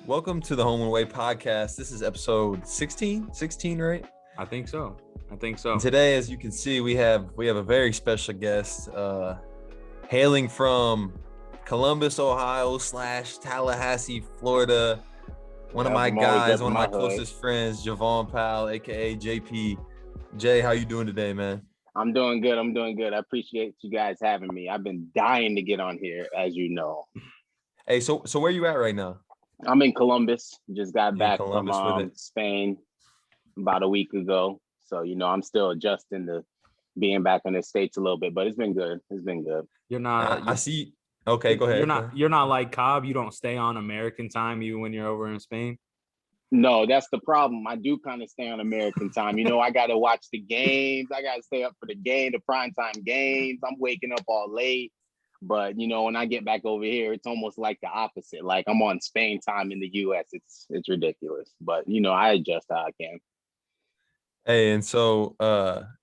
Welcome to the Home and Away podcast. This is episode 16, right? I think so. And today, as you can see, we have a very special guest, hailing from Columbus, Ohio / Tallahassee, Florida. One of my guys, one of my closest friends, Jahvaughn Powell, aka JP. Jay, how you doing today, man? I'm doing good. I appreciate you guys having me. I've been dying to get on here, as you know. Hey, so where you at right now? I'm in Columbus. Just got back from Spain about a week ago. So, I'm still adjusting to being back in the States a little bit, but it's been good. You're not. I see. Okay, go ahead. You're not like Cobb. You don't stay on American time even when you're over in Spain. No, that's the problem. I do kind of stay on American time. I got to watch the games. I got to stay up for the primetime games. I'm waking up all late. But, when I get back over here, it's almost like the opposite. Like I'm on Spain time in the U.S. It's ridiculous. But, I adjust how I can. Hey, and so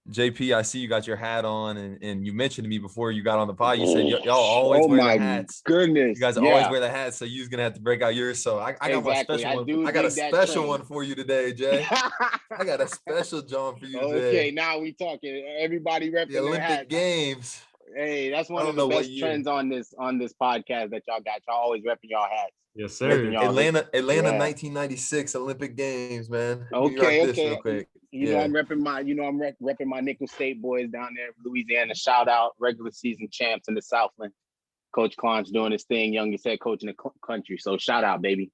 JP, I see you got your hat on, and you mentioned to me before you got on the pod, you said y'all always wear the hats. Goodness. You guys always wear the hats, so you're gonna have to break out yours. So I got my special one. I got a special one for you today, Jay. I got a special John for you today. Okay, now we talking. Everybody repping the Olympic Games. Hey, that's one of the best trends on this podcast that y'all got. Y'all always repping y'all hats. Yes, sir. Atlanta 1996 Olympic Games, man. Okay. Real quick. I'm repping my Nickel State boys down there in Louisiana. Shout out regular season champs in the Southland. Coach Klon's doing his thing, youngest head coach in the country. So shout out, baby.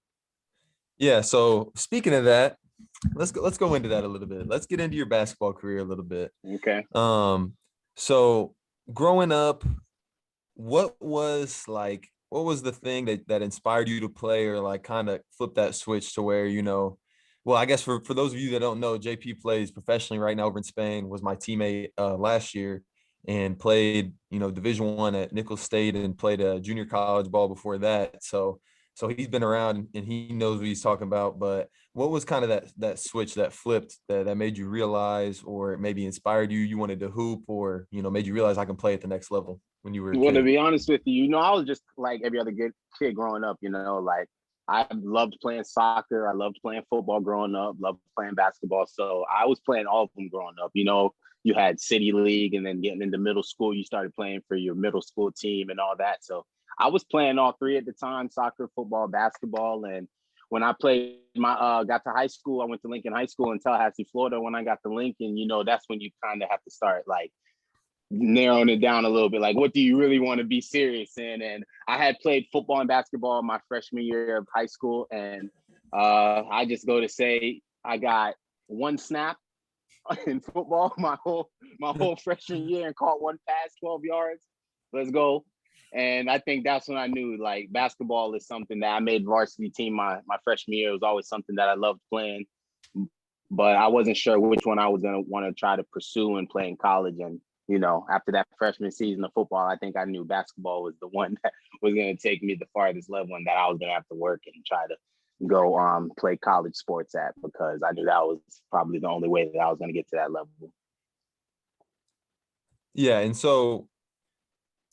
Yeah. So speaking of that, let's go into that a little bit. Let's get into your basketball career a little bit. Okay. So growing up, what was the thing that inspired you to play, or like kind of flip that switch to where, well, I guess for those of you that don't know, JP plays professionally right now over in Spain, was my teammate last year, and played, Division I at Nickel State, and played a junior college ball before that. So he's been around and he knows what he's talking about. But what was kind of that switch that flipped that made you realize, or maybe inspired you wanted to hoop, or, made you realize I can play at the next level when you were a kid? Well, to be honest with you, I was just like every other good kid growing up, like I loved playing soccer. I loved playing football growing up, loved playing basketball. So I was playing all of them growing up. You had City League, and then getting into middle school, you started playing for your middle school team and all that. So I was playing all three at the time: soccer, football, basketball. And when I played got to high school, I went to Lincoln High School in Tallahassee, Florida. When I got to Lincoln, that's when you kind of have to start like narrowing it down a little bit. Like, what do you really want to be serious in? And I had played football and basketball my freshman year of high school. And I just go to say I got one snap in football my whole freshman year and caught one pass, 12 yards. Let's go. And I think that's when I knew like basketball is something that I made varsity team my freshman year. It was always something that I loved playing, but I wasn't sure which one I was going to want to try to pursue and play in college. And, after that freshman season of football, I think I knew basketball was the one that was going to take me the farthest level, and that I was going to have to work and try to go play college sports at, because I knew that was probably the only way that I was going to get to that level. Yeah. And so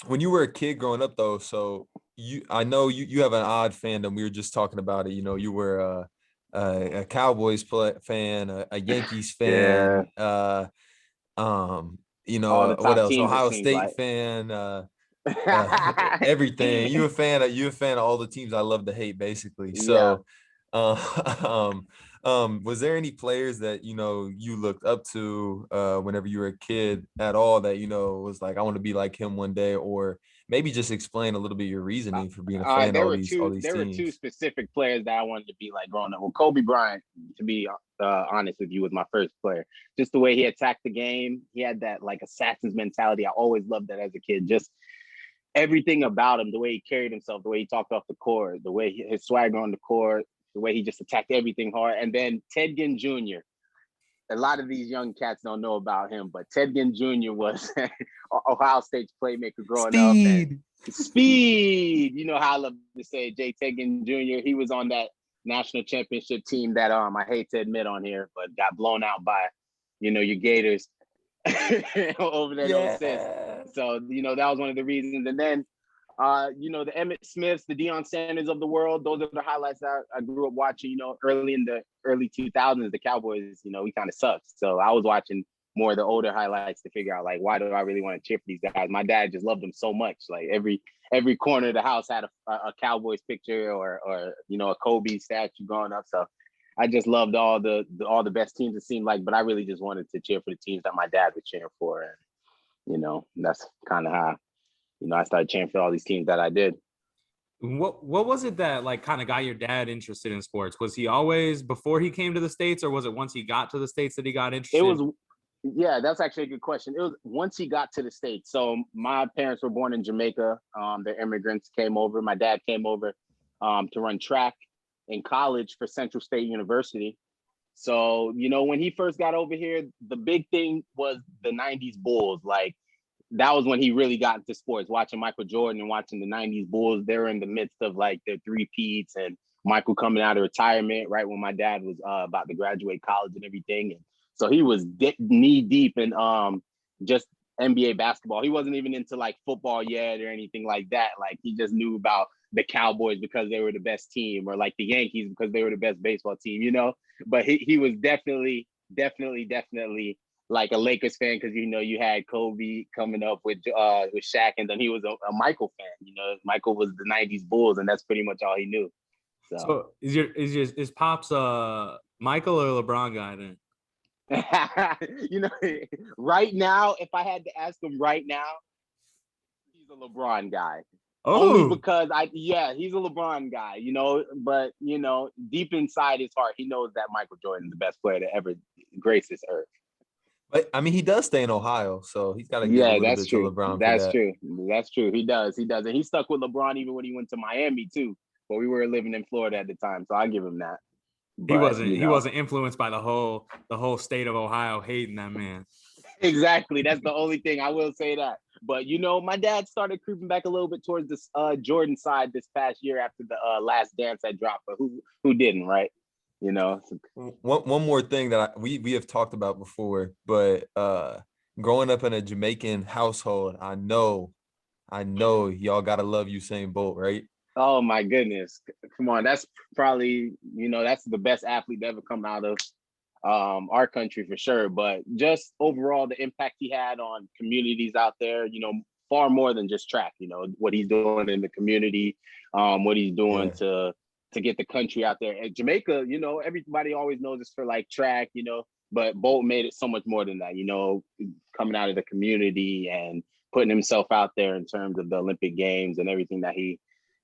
when you were a kid growing up, though, so I know you have an odd fandom. We were just talking about it. You were a Cowboys fan, a Yankees fan, what else? Ohio State fan, everything. You a fan of all the teams I love to hate, basically. So, was there any players that you looked up to whenever you were a kid at all, that was like, I want to be like him one day? Or maybe just explain a little bit your reasoning for being a fan of all these teams. There were two specific players that I wanted to be like growing up. Well, Kobe Bryant, to be honest with you, was my first player. Just the way he attacked the game. He had that like assassin's mentality. I always loved that as a kid. Just everything about him, the way he carried himself, the way he talked off the court, the way his swagger on the court, the way he just attacked everything hard. And then Ted Ginn Jr. A lot of these young cats don't know about him, but Ted Ginn Jr. was Ohio State's playmaker growing up. And speed. You know how I love to say Ted Ginn Jr. He was on that national championship team that I hate to admit on here, but got blown out by, your Gators over there. Yeah. So, that was one of the reasons. And then The Emmitt Smiths, the Deion Sanders of the world. Those are the highlights that I grew up watching. Early in the early 2000s, the Cowboys, we kind of sucked. So I was watching more of the older highlights to figure out, like, why do I really want to cheer for these guys? My dad just loved them so much. Like every corner of the house had a Cowboys picture or a Kobe statue growing up. So I just loved all the best teams, it seemed like, but I really just wanted to cheer for the teams that my dad was cheering for. And, that's kind of how, I started cheering for all these teams that I did. What was it that like kind of got your dad interested in sports? Was he always before he came to the States, or was it once he got to the States that he got interested? It was, yeah, that's actually a good question. It was once he got to the States. So my parents were born in Jamaica. They're immigrants, came over. My dad came over to run track in college for Central State University. So, when he first got over here, the big thing was the 90s Bulls. Like, that was when he really got into sports, watching Michael Jordan and watching the 90s Bulls. They were in the midst of like their three-peats and Michael coming out of retirement right when my dad was about to graduate college and everything. And so he was knee deep in just NBA basketball. He wasn't even into like football yet or anything like that. Like, he just knew about the Cowboys because they were the best team, or like the Yankees because they were the best baseball team, But he was definitely like a Lakers fan because you had Kobe coming up with Shaq, and then he was a Michael fan. Michael was the '90s Bulls, and that's pretty much all he knew. So is Pops Michael or LeBron guy then? Right now, if I had to ask him right now, he's a LeBron guy. Oh, only because he's a LeBron guy. But deep inside his heart, he knows that Michael Jordan is the best player to ever grace this earth. But I mean, he does stay in Ohio, so he's got to give a little bit to LeBron. That's true. That's true. He does, and he stuck with LeBron even when he went to Miami too. But we were living in Florida at the time, so I give him that. But, he wasn't influenced by the whole state of Ohio hating that man. Exactly. That's the only thing I will say that. But my dad started creeping back a little bit towards this Jordan side this past year after the Last Dance had dropped. But who didn't, right? One more thing that we have talked about before, but growing up in a Jamaican household, I know y'all gotta love Usain Bolt, right? Oh my goodness. Come on. That's probably, that's the best athlete to ever come out of our country for sure. But just overall, the impact he had on communities out there, far more than just track, what he's doing in the community, what he's doing to get the country out there. And Jamaica, everybody always knows it's for like track, but Bolt made it so much more than that, coming out of the community and putting himself out there in terms of the Olympic Games and everything that he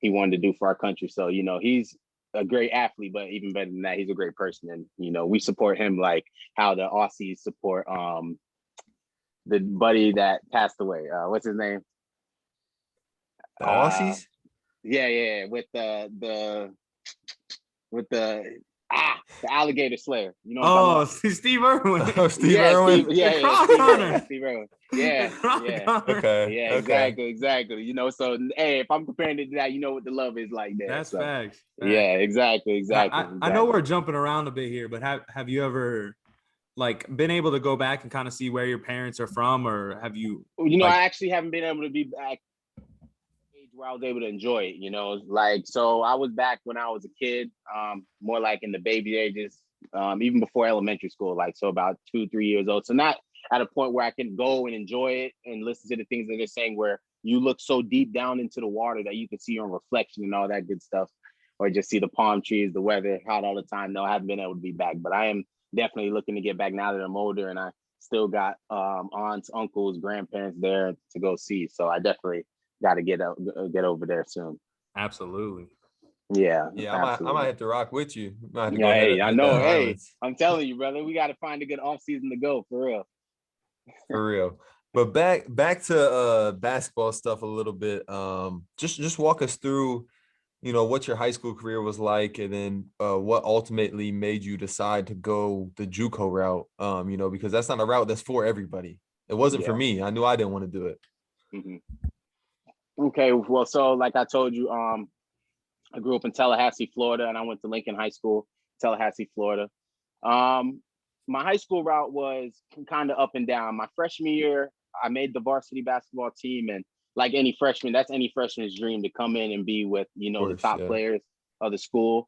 wanted to do for our country. So, he's a great athlete, but even better than that, he's a great person. And, we support him like how the Aussies support the buddy that passed away. What's his name? The Aussies? Yeah. With the alligator slayer. Steve Irwin. Oh, Steve Irwin. Steve Irwin. Yeah. Okay. Exactly. So hey, if I'm comparing it to that, what the love is like there. That's facts. Yeah, exactly. I know we're jumping around a bit here, but have you ever like been able to go back and kind of see where your parents are from, or have you? I actually haven't been able to be back where I was able to enjoy it, so I was back when I was a kid, more like in the baby ages, even before elementary school, so about 2-3 years old. So not at a point where I can go and enjoy it and listen to the things that they're saying, where you look so deep down into the water that you can see your reflection and all that good stuff, or just see the palm trees, the weather hot all the time. No, I haven't been able to be back, but I am definitely looking to get back now that I'm older, and I still got aunts, uncles, grandparents there to go see. So I definitely got to get over there soon. Absolutely. Yeah. I might have to rock with you. I know. Hey, I'm telling you, brother, we got to find a good off season to go for real. For real. But back to basketball stuff a little bit. Just walk us through, what your high school career was like, and then what ultimately made you decide to go the JUCO route. Because that's not a route that's for everybody. It wasn't for me. I knew I didn't want to do it. Mm-hmm. Okay, well, so like I told you, I grew up in Tallahassee, Florida, and I went to Lincoln High School, Tallahassee, Florida. My high school route was kind of up and down. My freshman year, I made the varsity basketball team, and like any freshman, that's any freshman's dream to come in and be with, you know, the course, top yeah. players of the school.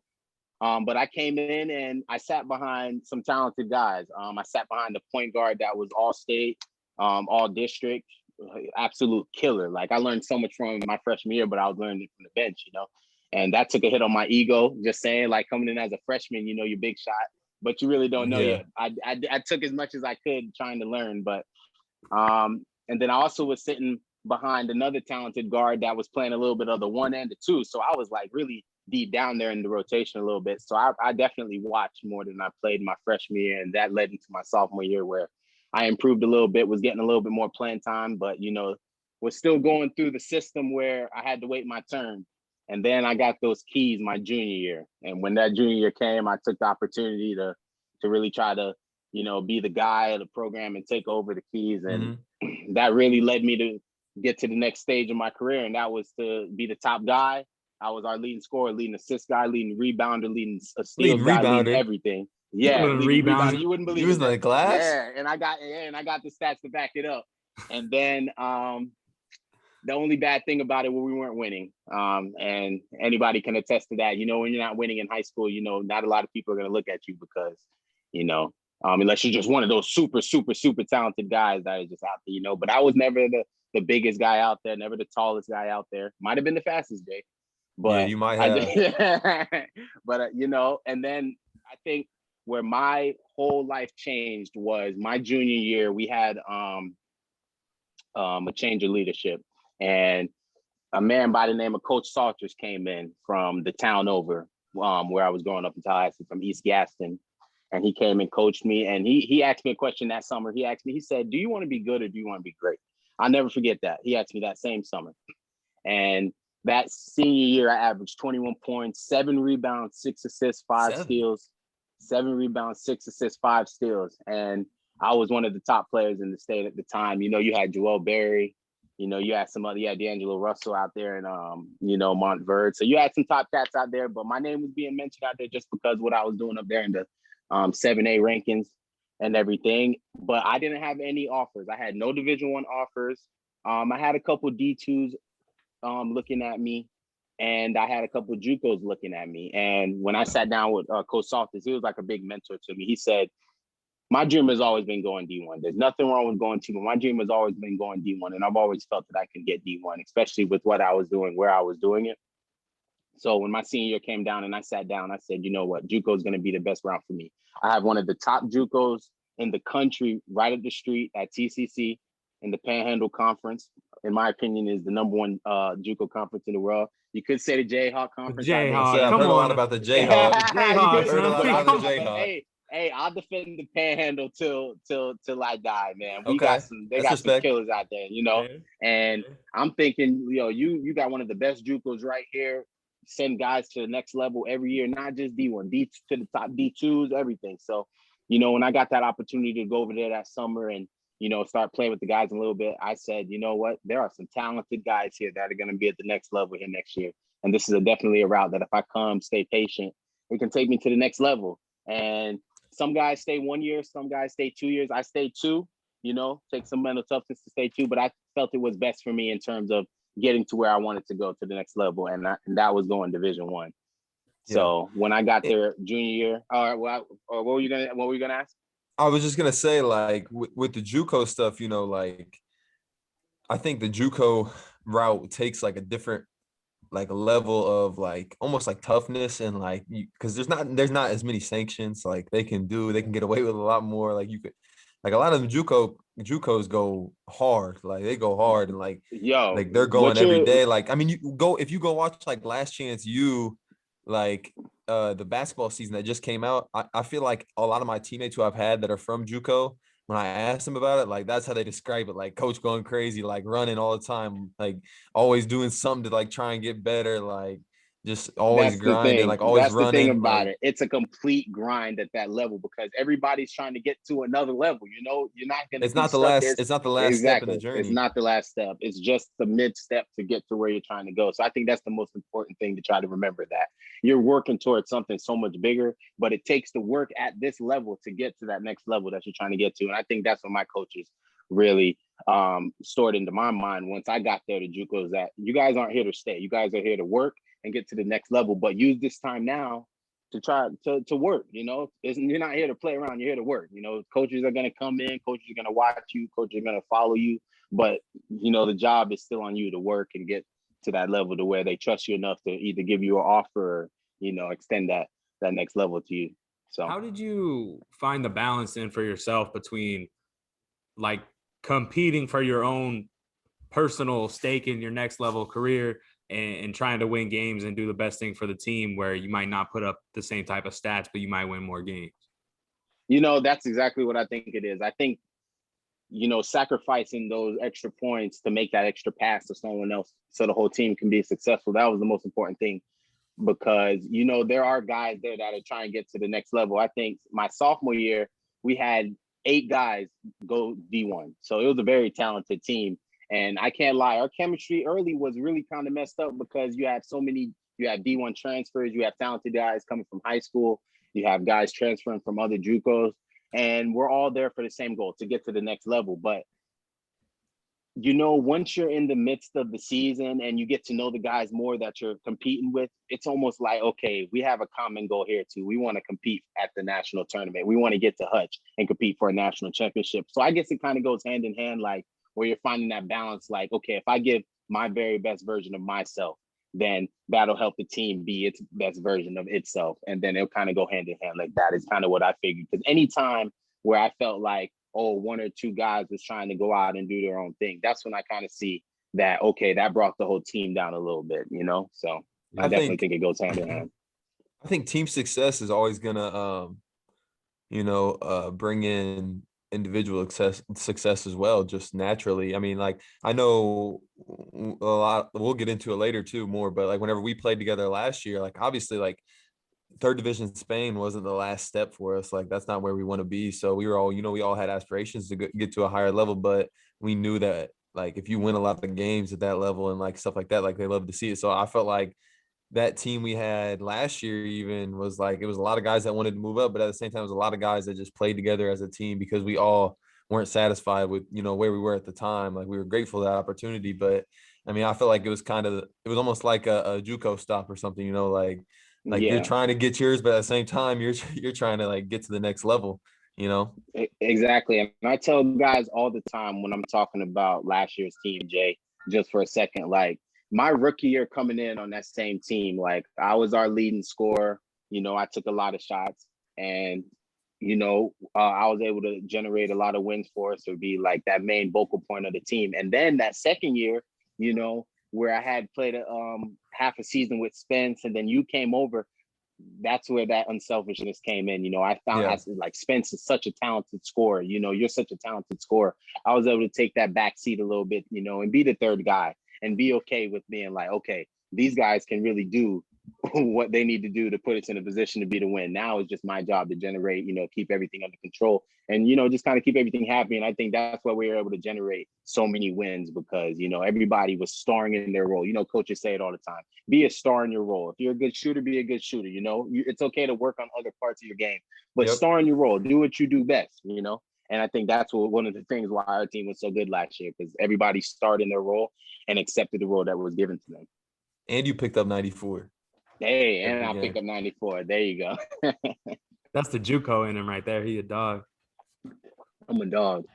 But I came in and I sat behind some talented guys. I sat behind a point guard that was all state, all district, absolute killer. Like I learned so much from him my freshman year, but I was learning from the bench, you know. And that took a hit on my ego, just saying, like, coming in as a freshman, you know, you're big shot, but you really don't know Yeah. yet. I took as much as I could trying to learn, but and then I also was sitting behind another talented guard that was playing a little bit of the 1 and the 2. So I was like really deep down there in the rotation a little bit. So I definitely watched more than I played my freshman year. And that led into my sophomore year where I improved a little bit, was getting a little bit more playing time, but, you know, was still going through the system where I had to wait my turn. And then I got those keys my junior year. And when that junior year came, I took the opportunity to really try to, you know, be the guy of the program and take over the keys. And that really led me to get to the next stage of my career. And that was to be the top guy. I was our leading scorer, leading assist guy, leading rebounder, leading a steals guy, leading everything. Yeah, leading rebounder. You wouldn't believe you was it. in the class? Yeah, and I got the stats to back it up. And then the only bad thing about it was we weren't winning. And anybody can attest to that. You know, when you're not winning in high school, you know, not a lot of people are going to look at you because, you know, unless you're just one of those super, super, super talented guys that are just out there, you know. But I was never the biggest guy out there, never the tallest guy out there. Might have been the fastest, Jay. But yeah, you might have. But, you know, and then I think where my whole life changed was my junior year. We had a change of leadership. And a man by the name of Coach Salters came in from the town over where I was growing up in Tallahassee, from East Gaston. And he came and coached me. And he asked me a question that summer. He asked me, he said, do you want to be good or do you want to be great? I'll never forget that. He asked me that same summer. And that senior year, I averaged 21 points, 7 rebounds, 6 assists, 5 steals, 7 rebounds, 6 assists, 5 steals. And I was one of the top players in the state at the time. You know, you had Joel Berry, you know, you had some other, you had D'Angelo Russell out there and, you know, Montverde. So you had some top cats out there, but my name was being mentioned out there just because what I was doing up there in the 7A rankings and everything. But I didn't have any offers. I had no Division I offers. I had a couple D2s looking at me, and I had a couple of JUCOs looking at me. And when I sat down with Coach Salters, he was like a big mentor to me. He said, my dream has always been going D1. There's nothing wrong with going 2, but my dream has always been going D1. And I've always felt that I can get D1, especially with what I was doing, where I was doing it. So when my senior year came down and I sat down, I said, you know what, JUCO is going to be the best route for me. I have one of the top JUCOs in the country right up the street at TCC in the Panhandle Conference. In my opinion, is the #1 JUCO conference in the world. You could say the Jayhawk Conference. Jayhawk, I've heard a lot about the Jayhawk. Jayhawks, heard a lot about the Jayhawk. Hey, I'll defend the Panhandle till I die, man. We okay. got some. They got some killers out there, you know. Yeah. And I'm thinking, you know, you got one of the best JUCOs right here. Send guys to the next level every year, not just D1, D to the top D2s, everything. So, you know, when I got that opportunity to go over there that summer and, you know, start playing with the guys a little bit, I said, you know what, there are some talented guys here that are going to be at the next level here next year. And this is definitely a route that if I come, stay patient, it can take me to the next level. And some guys stay 1 year, some guys stay 2 years. I stayed 2, you know, take some mental toughness to stay 2, but I felt it was best for me in terms of getting to where I wanted to go to the next level. And that was going Division I. So when I got there junior year, what were you gonna ask? I was just gonna say, like, with the JUCO stuff, you know, like, I think the JUCO route takes like a different, like, a level of like almost like toughness and like, because there's not as many sanctions. Like they can get away with a lot more. Like you could, like a lot of the JUCOs go hard. Like they go hard and like they're going every day. Like, I mean, if you go watch like Last Chance U, like the basketball season that just came out, I feel like a lot of my teammates who I've had that are from JUCO, when I asked them about it, like that's how they describe it. Like coach going crazy, like running all the time, like always doing something to like try and get better, like just always grinding, like always running. That's the thing about it. It's a complete grind at that level because everybody's trying to get to another level. You know, you're not going to. It's not the last step in the journey. It's not the last step. It's just the mid step to get to where you're trying to go. So I think that's the most important thing to try to remember, that you're working towards something so much bigger, but it takes the work at this level to get to that next level that you're trying to get to. And I think that's what my coaches really stored into my mind once I got there to JUCO is that you guys aren't here to stay. You guys are here to work and get to the next level, but use this time now to try to work. You're not here to play around. You're here to work. Coaches are going to come in. Coaches are going to watch you. Coaches are going to follow you. But, the job is still on you to work and get to that level to where they trust you enough to either give you an offer or, extend that next level to you. So how did you find the balance in for yourself between like competing for your own personal stake in your next level career and trying to win games and do the best thing for the team where you might not put up the same type of stats, but you might win more games? That's exactly what I think it is. I think, sacrificing those extra points to make that extra pass to someone else so the whole team can be successful. That was the most important thing because, there are guys there that are trying to get to the next level. I think my sophomore year, we had 8 guys go D1. So it was a very talented team. And I can't lie, our chemistry early was really kind of messed up because you have D1 transfers, you have talented guys coming from high school, you have guys transferring from other JUCOs, and we're all there for the same goal, to get to the next level. But, once you're in the midst of the season and you get to know the guys more that you're competing with, it's almost like, okay, we have a common goal here too. We want to compete at the national tournament. We want to get to Hutch and compete for a national championship. So I guess it kind of goes hand in hand, like, where you're finding that balance, like, okay, if I give my very best version of myself, then that'll help the team be its best version of itself. And then it'll kind of go hand in hand like that. Is kind of what I figured. Because anytime where I felt like, one or two guys was trying to go out and do their own thing, that's when I kind of see that, okay, that brought the whole team down a little bit, So I definitely think it goes hand in hand. I think team success is always gonna bring in individual success as well, just naturally. I mean, like, I know a lot, we'll get into it later too more, but like whenever we played together last year, like obviously like third division Spain wasn't the last step for us. Like that's not where we want to be. So we were all, we all had aspirations to get to a higher level, but we knew that like if you win a lot of games at that level and like stuff like that, like they love to see it. So I felt like that team we had last year even was like, it was a lot of guys that wanted to move up, but at the same time, it was a lot of guys that just played together as a team because we all weren't satisfied with, where we were at the time. Like we were grateful for that opportunity, but I mean, I felt like it was almost like a JUCO stop or something, like you're trying to get yours, but at the same time, you're trying to like get to the next level, Exactly. And I tell guys all the time when I'm talking about last year's team, Jay, just for a second, like my rookie year coming in on that same team, like I was our leading scorer. I took a lot of shots and, I was able to generate a lot of wins for us to be like that main vocal point of the team. And then that second year, where I had played half a season with Spence and then you came over, that's where that unselfishness came in. I found like Spence is such a talented scorer. You're such a talented scorer. I was able to take that back seat a little bit, and be the third guy and be okay with being like, okay, these guys can really do what they need to do to put us in a position to be the win. Now it's just my job to generate, keep everything under control and, just kind of keep everything happy. And I think that's why we were able to generate so many wins because, everybody was starring in their role. Coaches say it all the time, be a star in your role. If you're a good shooter, be a good shooter. It's okay to work on other parts of your game, but star in your role, do what you do best, And I think that's one of the things why our team was so good last year because everybody starred in their role and accepted the role that was given to them. And you picked up 94. Hey, and I picked up 94. There you go. That's the JUCO in him right there. He a dog. I'm a dog.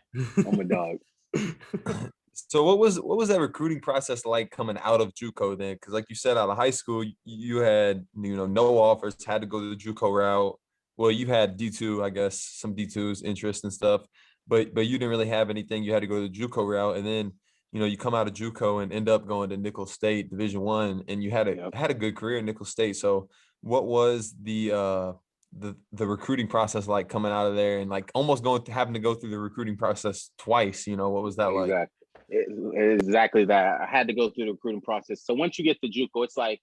So what was that recruiting process like coming out of JUCO then? Because like you said, out of high school, you had no offers, had to go the JUCO route. Well, you had D2, I guess, some D2s interest and stuff, but you didn't really have anything. You had to go the JUCO route, and then you come out of JUCO and end up going to Nicholls State Division I, and you had a good career in Nicholls State. So what was the recruiting process like coming out of there and like almost having to go through the recruiting process twice? What was that like? Exactly that. I had to go through the recruiting process. So once you get to JUCO, it's like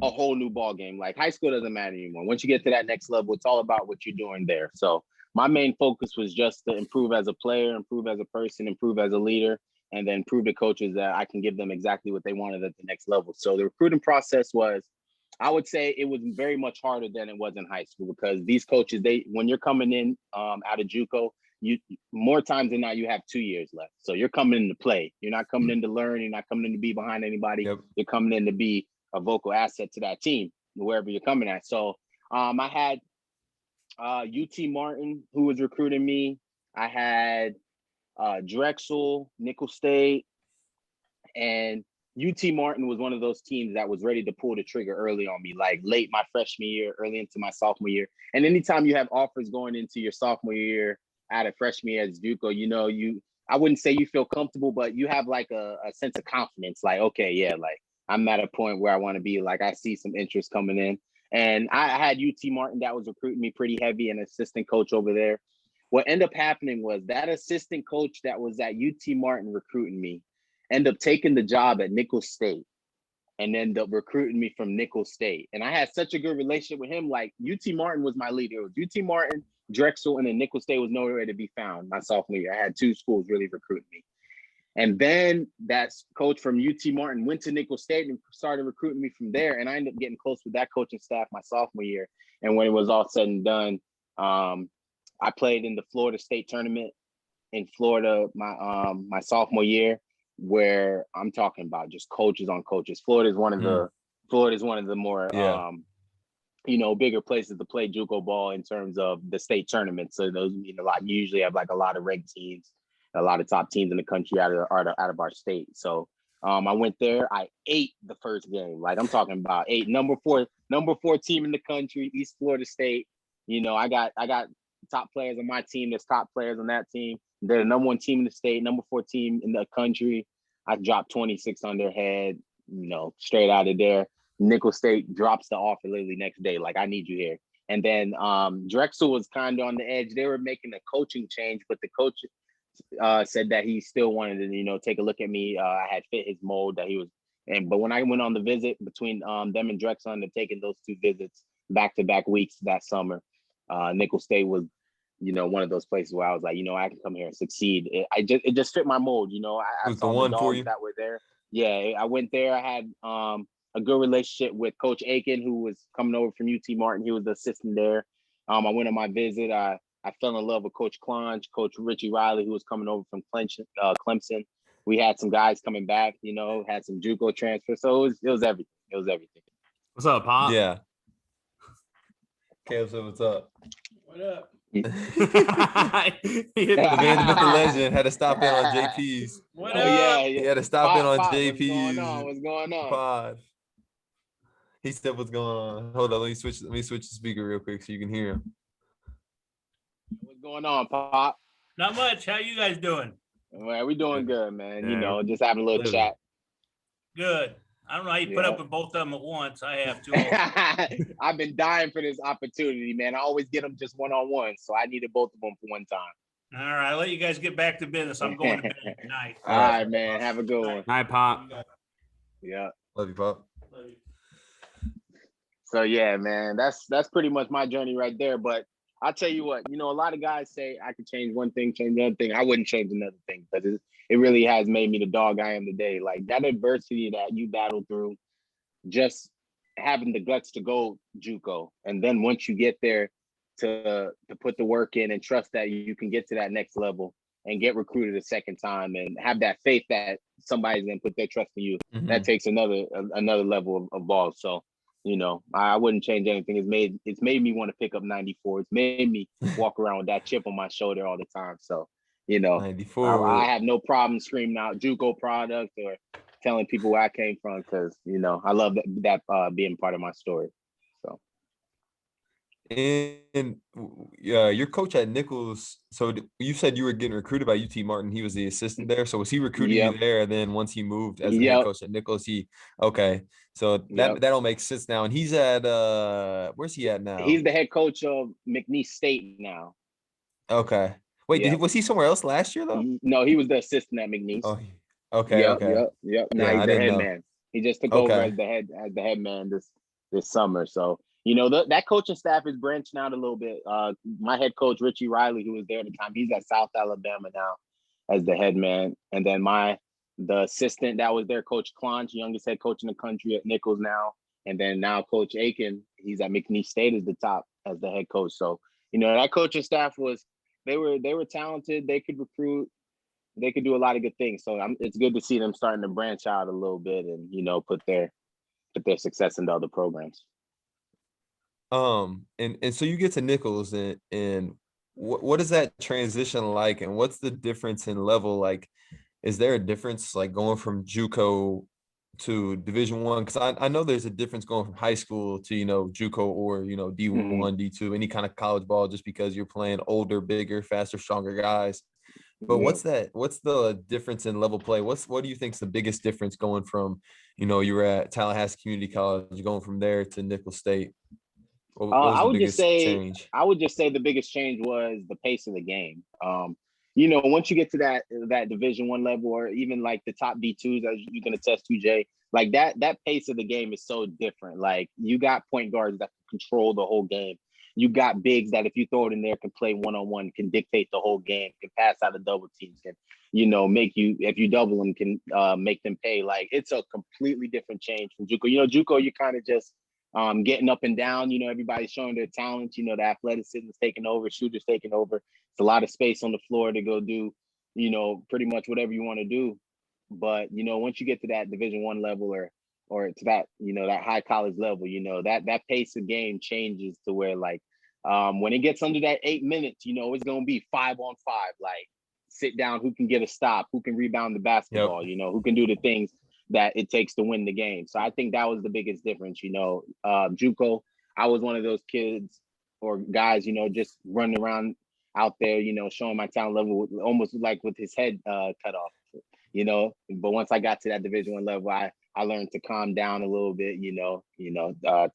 a whole new ball game. Like high school doesn't matter anymore. Once you get to that next level, it's all about what you're doing there. So my main focus was just to improve as a player, improve as a person, improve as a leader, and then prove to coaches that I can give them exactly what they wanted at the next level. So the recruiting process was, I would say it was very much harder than it was in high school because these coaches, when you're coming in out of JUCO, you more times than not, you have 2 years left. So you're coming in to play. You're not coming in to learn. You're not coming in to be behind anybody. Yep. You're coming in to be a vocal asset to that team, wherever you're coming at. So I had UT Martin, who was recruiting me. I had Drexel, Nickel State, and UT Martin was one of those teams that was ready to pull the trigger early on me, like late my freshman year, early into my sophomore year. And anytime you have offers going into your sophomore year out of freshman year as JUCO, you know, I wouldn't say you feel comfortable, but you have like a sense of confidence. Like, okay, yeah, like I'm at a point where I want to be. Like I see some interest coming in. And I had UT Martin that was recruiting me pretty heavy, an assistant coach over there. What ended up happening was that assistant coach that was at UT Martin recruiting me ended up taking the job at Nickel State and ended up recruiting me from Nickel State. And I had such a good relationship with him. Like UT Martin was my leader. It was UT Martin, Drexel, and then Nickel State was nowhere to be found my sophomore year. I had 2 schools really recruiting me. And then that coach from UT Martin went to Nickel State and started recruiting me from there. And I ended up getting close with that coaching staff my sophomore year. And when it was all said and done, I played in the Florida State tournament in Florida my sophomore year, where I'm talking about just coaches on coaches. Florida is one of the more bigger places to play JUCO ball in terms of the state tournament. So those mean a lot. You usually have like a lot of ranked teams, a lot of top teams in the country out of our state. So I went there. I ate the first game. Like I'm talking about 8, number 4 team in the country, East Florida State. You know, I got top players on my team. There's top players on that team. They're the number 1 team in the state, number 4 team in the country. I dropped 26 on their head, straight out of there. Nickel State drops the offer literally next day. Like, I need you here. And then Drexel was kind of on the edge. They were making a coaching change, but the coach said that he still wanted to, take a look at me. I had fit his mold that he was. But when I went on the visit between them and Drexel, and taking those 2 visits back-to-back weeks that summer, Nickel State was, one of those places where I was like, I can come here and succeed. It just fit my mold. I saw the dogs that were there. Yeah, I went there. I had a good relationship with Coach Aiken, who was coming over from UT Martin. He was the assistant there. I went on my visit. I fell in love with Coach Klonge, Coach Richie Riley, who was coming over from Clemson. We had some guys coming back, had some JUCO transfers. So it was everything. It was everything. What's up, Pop? Yeah. Caleb said, what's up? What up? The man, the myth, the legend, had to stop in on JP's. What Oh, up? yeah. He had to stop in on JP's. What's going on? Pod. He said, "What's going on?" Hold on, let me switch the speaker real quick so you can hear him. What's going on, Pop? Not much. How you guys doing? Well, we doing good, man. Yeah. Just having a little chat. Good. I don't know how you put Yeah. up with both of them at once. I have to. I've been dying for this opportunity, man. I always get them just one-on-one, so I needed both of them for one time. All right, I'll let you guys get back to business. I'm going to bed tonight. All right, man. Have a good one. Hi, Pop. Yeah. Love you, Pop. So yeah, man, that's pretty much my journey right there. But I'll tell you what, a lot of guys say I could change one thing, change another thing. I wouldn't change another thing, because it really has made me the dog I am today. Like, that adversity that you battled through, just having the guts to go JUCO, and then once you get there, to put the work in and trust that you can get to that next level and get recruited a second time, and have that faith that somebody's gonna put their trust in you. Mm-hmm. That takes another level of ball. So, I wouldn't change anything. It's made me want to pick up 94. It's made me walk around with that chip on my shoulder all the time. So, 94. I have no problem screaming out JUCO product or telling people where I came from, because I love that being part of my story. So. And your coach at Nichols. So you said you were getting recruited by UT Martin. He was the assistant there. So was he recruiting you there? And then once he moved as the head coach at Nichols, okay. So that'll make sense now. And he's at where's he at now? He's the head coach of McNeese State now. Okay. Wait, was he somewhere else last year though? No, he was the assistant at McNeese. Oh, okay. Yep. Now he's the head man. He just took over as the head man this summer. So. That coaching staff is branching out a little bit. My head coach, Richie Riley, who was there at the time, he's at South Alabama now as the head man. And then the assistant that was there, Coach Klonge, youngest head coach in the country at Nichols now. And then now Coach Aiken, he's at McNeese State as the head coach. So, that coaching staff was They were talented. They could recruit. They could do a lot of good things. So it's good to see them starting to branch out a little bit and put their success into other programs. And so you get to Nichols, and what is that transition like, and what's the difference in level? Like, is there a difference like going from JUCO to Division I? Because I know there's a difference going from high school to JUCO or D1, D2, any kind of college ball, just because you're playing older, bigger, faster, stronger guys. But Yeah. what's the difference in level play? What do you think is the biggest difference going from, you were at Tallahassee Community College, going from there to Nicholls State? What was I the would just biggest say change? the biggest change was the pace of the game. Once you get to that Division I level, or even like the top D2s, as you can attest to, Jay, like that pace of the game is so different. Like, you got point guards that can control the whole game. You got bigs that if you throw it in there can play one-on-one, can dictate the whole game, can pass out of double teams, can make you, if you double them, can make them pay. Like, it's a completely different change from JUCO. JUCO, you kind of just getting up and down. Everybody's showing their talents. The athleticism is taking over, shooters taking over. It's a lot of space on the floor to go do, pretty much whatever you want to do. But once you get to that Division I level, or to that that high college level, that pace of game changes to where, like, when it gets under that 8 minutes, it's gonna be 5-on-5. Like, sit down, who can get a stop, who can rebound the basketball, who can do the things that it takes to win the game. So I think that was the biggest difference. JUCO, I was one of those kids or guys, just running around out there, showing my talent level, almost like with his head cut off, But once I got to that Division I level, I learned to calm down a little bit,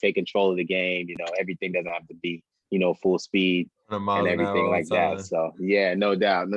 take control of the game. Everything doesn't have to be, full speed and everything like that. So yeah, no doubt.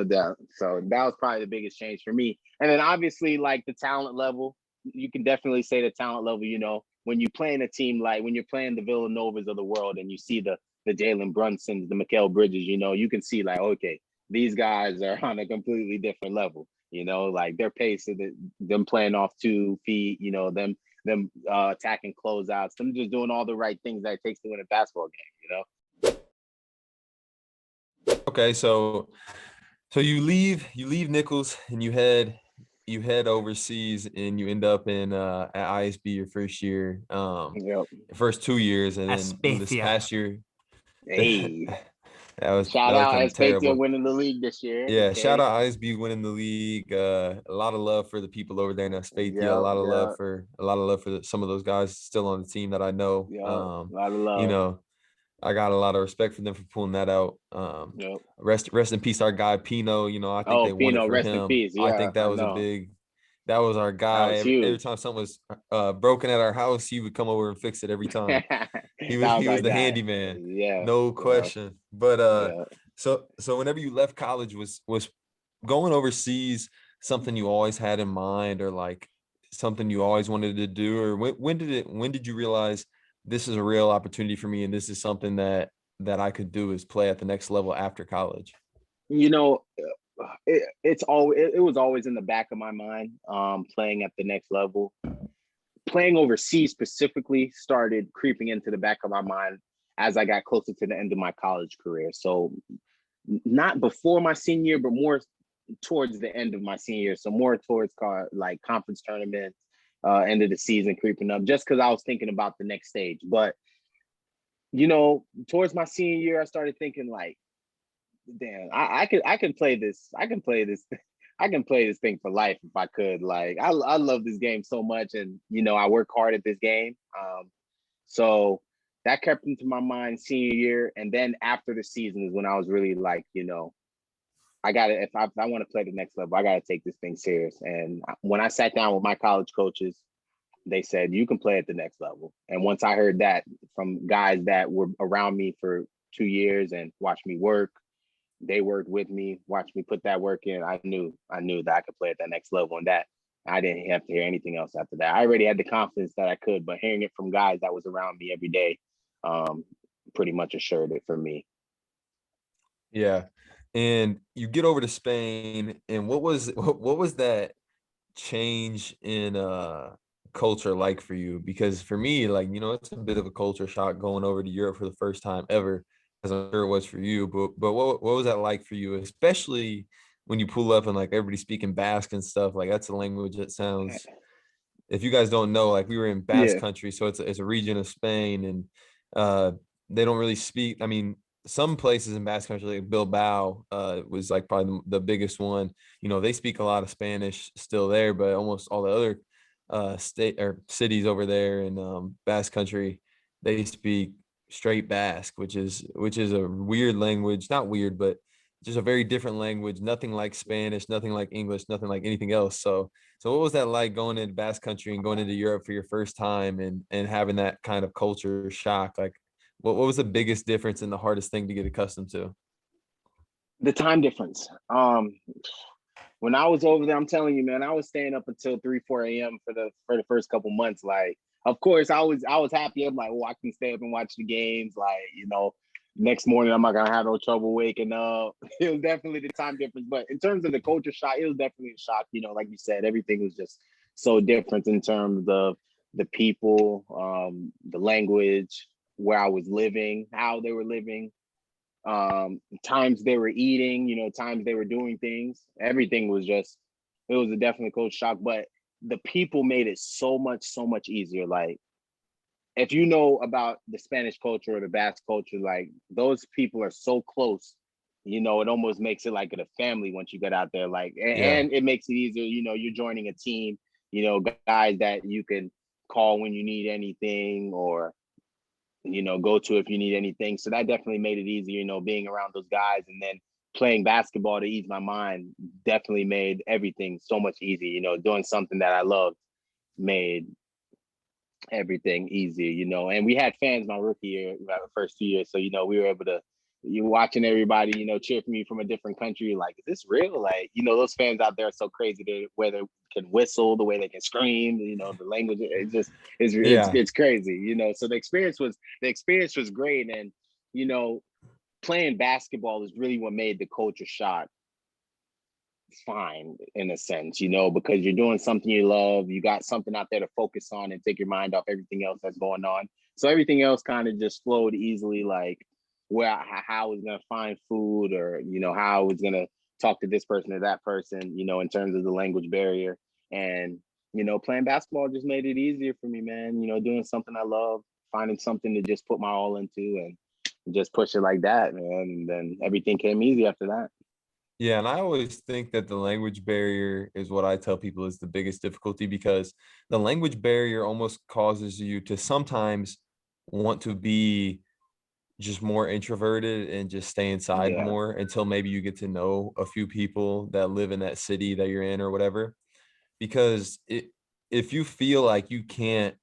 So that was probably the biggest change for me. And then obviously, like, the talent level, you can definitely say the talent level, when you're playing a team, like when you're playing the Villanovas of the world and you see the Jalen Brunsons, the Mikal Bridges, you can see, like, okay, these guys are on a completely different level, like their pace of them playing off 2 feet, them attacking closeouts, them just doing all the right things that it takes to win a basketball game, Okay, so you leave Nichols and you head overseas, and you end up in at ISB your first year, Yep. first 2 years, and then this Aspatia. past year, Hey, that was shout out kind of Aspatia terrible. winning the league this year. Yeah, Okay. shout out ISB winning the league. A lot of love for the people over there in Aspatia. A lot of love for some of those guys still on the team that I know. Yeah, a lot of love. I got a lot of respect for them for pulling that out. Yep. Rest in peace, our guy Pino. I think they won it Pino, for rest in him. peace. I Yeah, think that I was know. that was our That guy. was Every huge. time something was broken at our house, he would come over and fix it every time. He was That was our the guy. handyman, Yeah. no question. But Yeah. so whenever you left college, was going overseas something you always had in mind, or like something you always wanted to do, or when did you realize this is a real opportunity for me, and this is something that I could do, is play at the next level after college? It was always in the back of my mind, playing at the next level. Playing overseas specifically started creeping into the back of my mind as I got closer to the end of my college career. So not before my senior year, but more towards the end of my senior year. So more towards like conference tournaments, end of the season creeping up, just because I was thinking about the next stage. But towards my senior year, I started thinking, like, damn, I can play this. I can play this. I can play this thing for life if I could. Like, I love this game so much, and I work hard at this game. So that kept into my mind senior year, and then after the season is when I was really like, I gotta, if I want to play the next level, I gotta take this thing serious. And when I sat down with my college coaches, they said, you can play at the next level. And once I heard that from guys that were around me for 2 years and watched me work, they worked with me, watched me put that work in, I knew that I could play at that next level. And that I didn't have to hear anything else after that. I already had the confidence that I could, but hearing it from guys that was around me every day, pretty much assured it for me. Yeah. And you get over to Spain, and what was that change in culture like for you? Because for me, like, it's a bit of a culture shock going over to Europe for the first time ever. as I'm sure it was for you, but what was that like for you, especially when you pull up and like everybody speaking Basque and stuff? Like that's a language that sounds, if you guys don't know, like we were in Basque Yeah. country, so it's a region of Spain, and uh they don't really speak. I mean, some places in Basque country, like Bilbao, was like probably the biggest one. You know, they speak a lot of Spanish still there, but almost all the other state or cities over there in Basque country, they speak straight Basque, which is a weird language. Not weird, but just a very different language. Nothing like Spanish, nothing like English, nothing like anything else. So what was that like going into Basque Country and going into Europe for your first time and having that kind of culture shock? Like what was the biggest difference and the hardest thing to get accustomed to? The time difference. When I was over there, I'm telling you, man, I was staying up until 3, 4 a.m. for the first couple months. Like, of course, I was happy. I'm like, oh, I can stay up and watch the games. Like, next morning I'm not gonna have no trouble waking up. It was definitely the time difference. But in terms of the culture shock, it was definitely a shock. Like you said, everything was just so different in terms of the people, the language, where I was living, how they were living, times they were eating, times they were doing things. Everything was just, it was a definite culture shock. But the people made it so much easier. Like, if you know about the Spanish culture or the Basque culture, like those people are so close. It almost makes it like a family once you get out there. Like, Yeah. and it makes it easier. You're joining a team. Guys that you can call when you need anything, or go to if you need anything. So that definitely made it easier, being around those guys, and then playing basketball to ease my mind definitely made everything so much easier. Doing something that I loved made everything easier, and we had fans my rookie year, the first 2 years. So, we were able to, you watching everybody, cheer for me from a different country. Like, is this real? Like, those fans out there are so crazy. Where they can whistle, the way they can scream, the language, Yeah. it's crazy, So the experience was great. And, you know, playing basketball is really what made the culture shock fine, in a sense, because you're doing something you love. You got something out there to focus on and take your mind off everything else that's going on. So everything else kind of just flowed easily, like how I was gonna find food, or how I was gonna talk to this person or that person, in terms of the language barrier. And playing basketball just made it easier for me, man. Doing something I love, finding something to just put my all into, and just push it like that, man. And then everything came easy after that. Yeah, and I always think that the language barrier is what I tell people is the biggest difficulty, because the language barrier almost causes you to sometimes want to be just more introverted and just stay inside Yeah. more until maybe you get to know a few people that live in that city that you're in or whatever. Because if you feel like you can't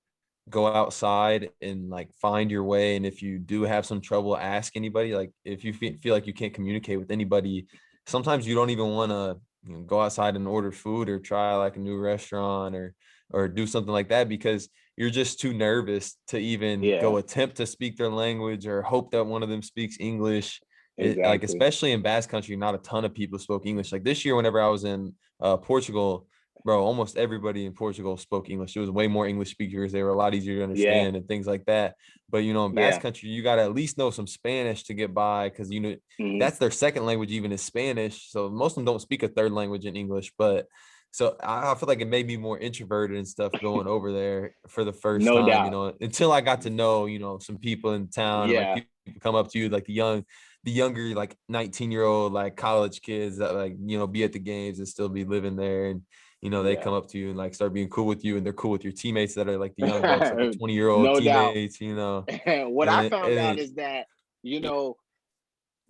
go outside and like find your way, and if you do have some trouble, ask anybody. Like if you feel like you can't communicate with anybody, sometimes you don't even want to go outside and order food or try like a new restaurant or do something like that, because you're just too nervous to even Yeah. go attempt to speak their language or hope that one of them speaks English. Like Exactly. especially in Basque Country, not a ton of people spoke English. Like this year, whenever I was in Portugal, bro, almost everybody in Portugal spoke English. There was way more English speakers. They were a lot easier to Yeah. understand and things like that. But in Basque Yeah. Country, you got to at least know some Spanish to get by, because Hmm. that's their second language, even is Spanish. So most of them don't speak a third language in English. But so I feel like it made me more introverted and stuff going over there for the first No time. doubt. Until I got to know some people in town, and like Yeah. people come up to you, like the younger like 19-year-old like college kids that like be at the games and still be living there. And they Yeah. come up to you and like start being cool with you, and they're cool with your teammates that are like the young bucks, like the 20-year-old No doubt. teammates. What I And found out and is that, you know,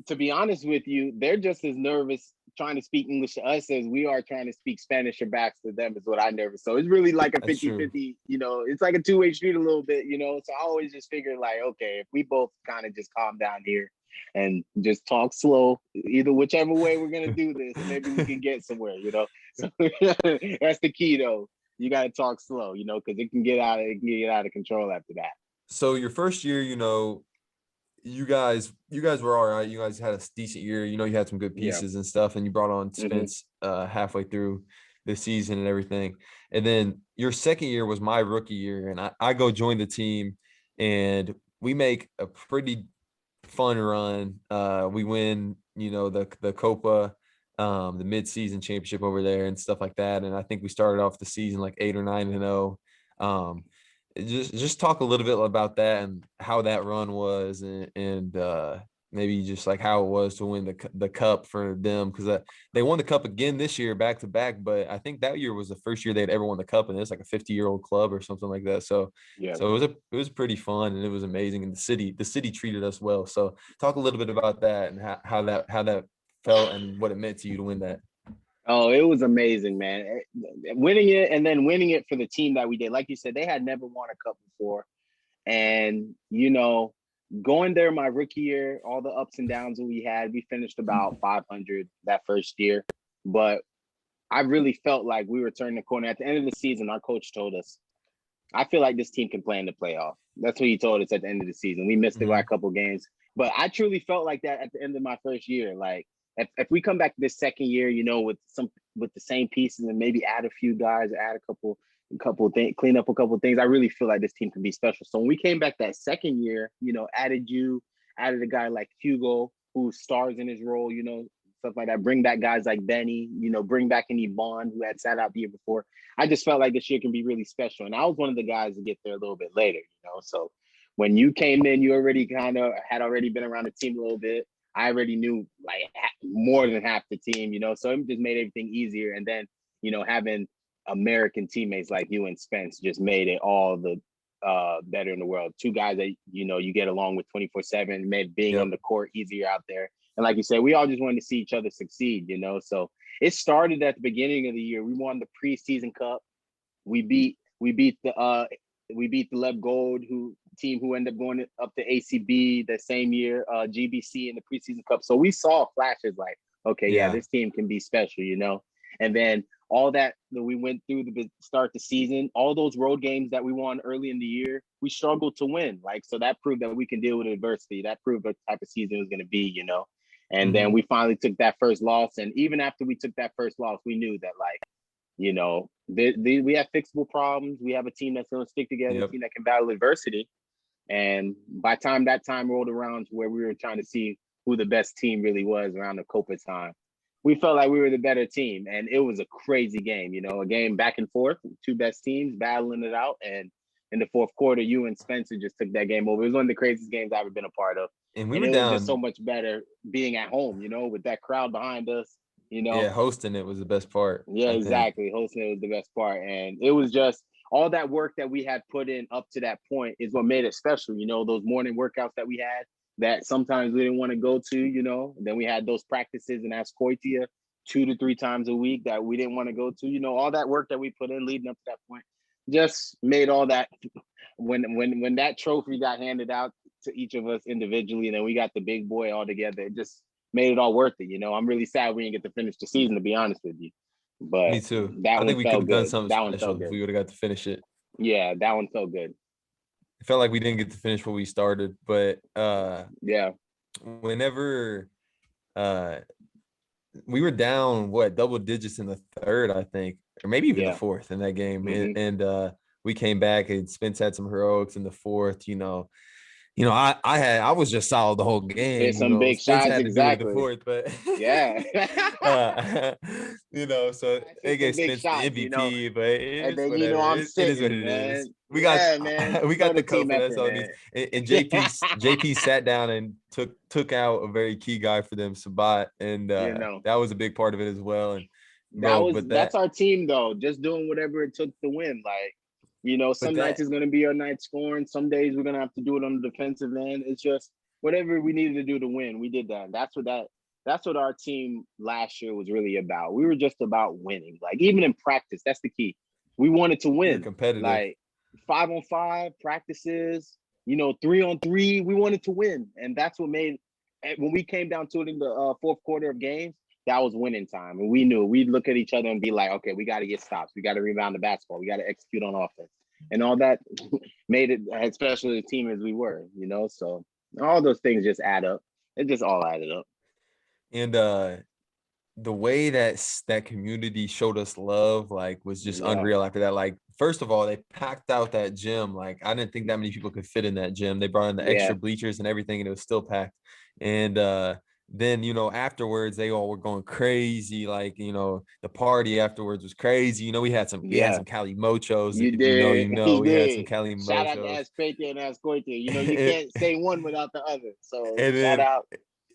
to be honest with you, they're just as nervous trying to speak English to us as we are trying to speak Spanish or back to them, is what I nervous. So it's really like a that's 50 true. 50. It's like a two-way street a little bit, So I always just figure, like, okay, if we both kind of just calm down here and just talk slow, either whichever way we're going to do this, maybe we can get somewhere. So that's the key, though. You got to talk slow, because it can get out of control after that. So your first year, you guys were all right. You guys had a decent year. You had some good Yeah. pieces and stuff, and you brought on Hmm. Spence halfway through the season and everything. And then your second year was my rookie year, and I go join the team, and we make a pretty fun run. We win, the Copa, the mid-season championship over there and stuff like that. And I think we started off the season like 8 or 9-0. Just talk a little bit about that and how that run was, and maybe just like how it was to win the cup for them, because they won the cup again this year back to back. But I think that year was the first year they'd ever won the cup, and it's like a 50-year-old club or something like that. So Yeah. so it was pretty fun, and it was amazing, and the city treated us well. So talk a little bit about that and how that felt and what it meant to you to win that. Oh, it was amazing, man. Winning it and then winning it for the team that we did. Like you said, they had never won a cup before. And, going there my rookie year, all the ups and downs that we had, we finished about 500 that first year. But I really felt like we were turning the corner. At the end of the season, our coach told us, I feel like this team can play in the playoff. That's what he told us at the end of the season. We missed it by a couple games. But I truly felt like that at the end of my first year. Like, if we come back this second year, with the same pieces and maybe add a few guys, add a couple things, clean up a couple things, I really feel like this team can be special. So when we came back that second year, added a guy like Hugo who stars in his role, stuff like that. Bring back guys like Benny, bring back any Bond who had sat out the year before. I just felt like this year can be really special. And I was one of the guys to get there a little bit later, So when you came in, you already kind of had already been around the team a little bit. I already knew like more than half the team, so it just made everything easier. And then, having American teammates like you and Spence just made it all the better in the world. Two guys that, you get along with 24/7, made being on the court easier out there. And like you said, we all just wanted to see each other succeed, So it started at the beginning of the year. We won the preseason cup. We beat the Leb Gold team who ended up going up to ACB the same year, GBC in the preseason cup. So we saw flashes like, okay, yeah, this team can be special, And then all that we went through to start the season, all those road games that we won early in the year, we struggled to win. Like, so that proved that we can deal with adversity. That proved what type of season it was going to be, And then we finally took that first loss. And even after we took that first loss, we knew that, like, we have fixable problems. We have a team that's going to stick together, a team that can battle adversity. And by that time rolled around to where we were trying to see who the best team really was around the Copa time, we felt like we were the better team. And it was a crazy game, a game back and forth, two best teams battling it out. And in the fourth quarter, you and Spencer just took that game over. It was one of the craziest games I've ever been a part of. And we and were it down. was just so much better being at home, with that crowd behind us, Yeah, hosting it was the best part. Yeah, exactly. Hosting it was the best part. And it was just all that work that we had put in up to that point is what made it special. Those morning workouts that we had that sometimes we didn't want to go to, then we had those practices in Ascoitia 2 to 3 times a week that we didn't want to go to, all that work that we put in leading up to that point just made all that when that trophy got handed out to each of us individually, and then we got the big boy all together, it just made it all worth it. I'm really sad we didn't get to finish the season, to be honest with you. But me too. That I think we could have done something that special if we would have got to finish it. Yeah, that one felt good. It felt like we didn't get to finish what we started, but yeah. Whenever we were down double digits in the third, I think, or maybe even the fourth in that game, and we came back and Spence had some heroics in the fourth. I was just solid the whole game. Hit some big shots, exactly. The fourth, but yeah, so they gave Spence the MVP, but and then whatever. I'm sitting, it is what it man. is. We got the cup. That's all it means. And JP sat down and took out a very key guy for them, Sabat, and that was a big part of it as well. And that's our team though. Just doing whatever it took to win, like. Some nights is going to be our night scoring. Some days we're going to have to do it on the defensive end. It's just whatever we needed to do to win. We did that. That's what our team last year was really about. We were just about winning. Like, even in practice, that's the key. We wanted to win. Competitive. Like 5-on-5 practices, 3-on-3. We wanted to win. And that's what made, when we came down to it in the fourth quarter of games, that was winning time. And we knew we'd look at each other and be like, okay, we got to get stops. We got to rebound the basketball. We got to execute on offense. And all that made it as special a team as we were, So all those things just add up. It just all added up. And the way that community showed us love, like, was just Yeah, unreal after that. Like, first of all, they packed out that gym. Like, I didn't think that many people could fit in that gym. They brought in the yeah, extra bleachers and everything, and it was still packed. And then, afterwards they all were going crazy. Like, the party afterwards was crazy. We had yeah. some Cali Mochos. You If you know, did. You we had some did. Cali Shout out to Mochos. Aspeite and Ascoite. You and, can't say one without the other. So and shout then out.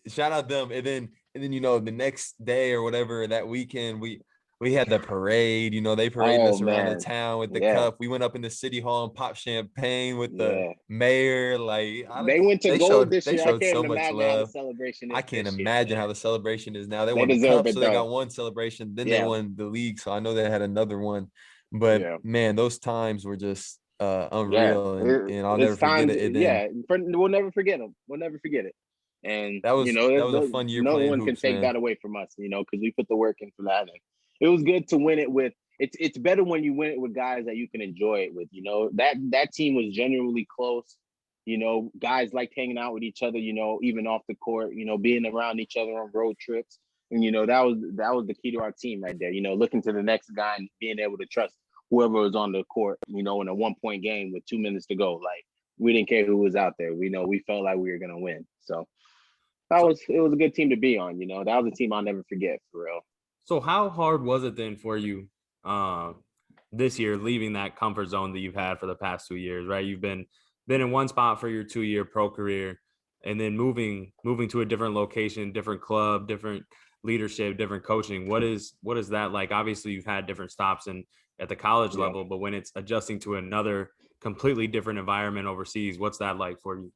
shout out them. And then the next day or whatever, that weekend, we had the parade. They paraded Oh us around the man. town with the Yeah, cup. We went up in the city hall and popped champagne with the yeah. mayor. Like, They went to they gold showed this they year. I showed can't so even much imagine how the love. celebration I is can't this year, imagine man. how the celebration is now. They They won the deserve cup, it so they though. got one celebration. Then they Yeah, won the league, so I know they had another one. But yeah, man, those times were just yeah. unreal, and I'll never It's forget times. it. And then Yeah, we'll never forget them. We'll never forget it. And that was a fun year no playing one can hoops, take man. that away from us. Because we put the work in for that. And it was good to win it with. It's better when you win it with guys that you can enjoy it with. That team was genuinely close. Guys liked hanging out with each other. Even off the court. Being around each other on road trips. And that was the key to our team right there. Looking to the next guy and being able to trust whoever was on the court. In a 1-point game with 2 minutes to go, like we didn't care who was out there. We felt like we were gonna win. So So it was a good team to be on. That was a team I'll never forget for real. So how hard was it then for you uh, this year, leaving that comfort zone that you've had for the past 2 years, right? You've been in one spot for your 2-year pro career, and then moving to a different location, different club, different leadership, different coaching. What is that like? Obviously, you've had different stops at the college Yeah. level, but when it's adjusting to another completely different environment overseas, what's that like for you?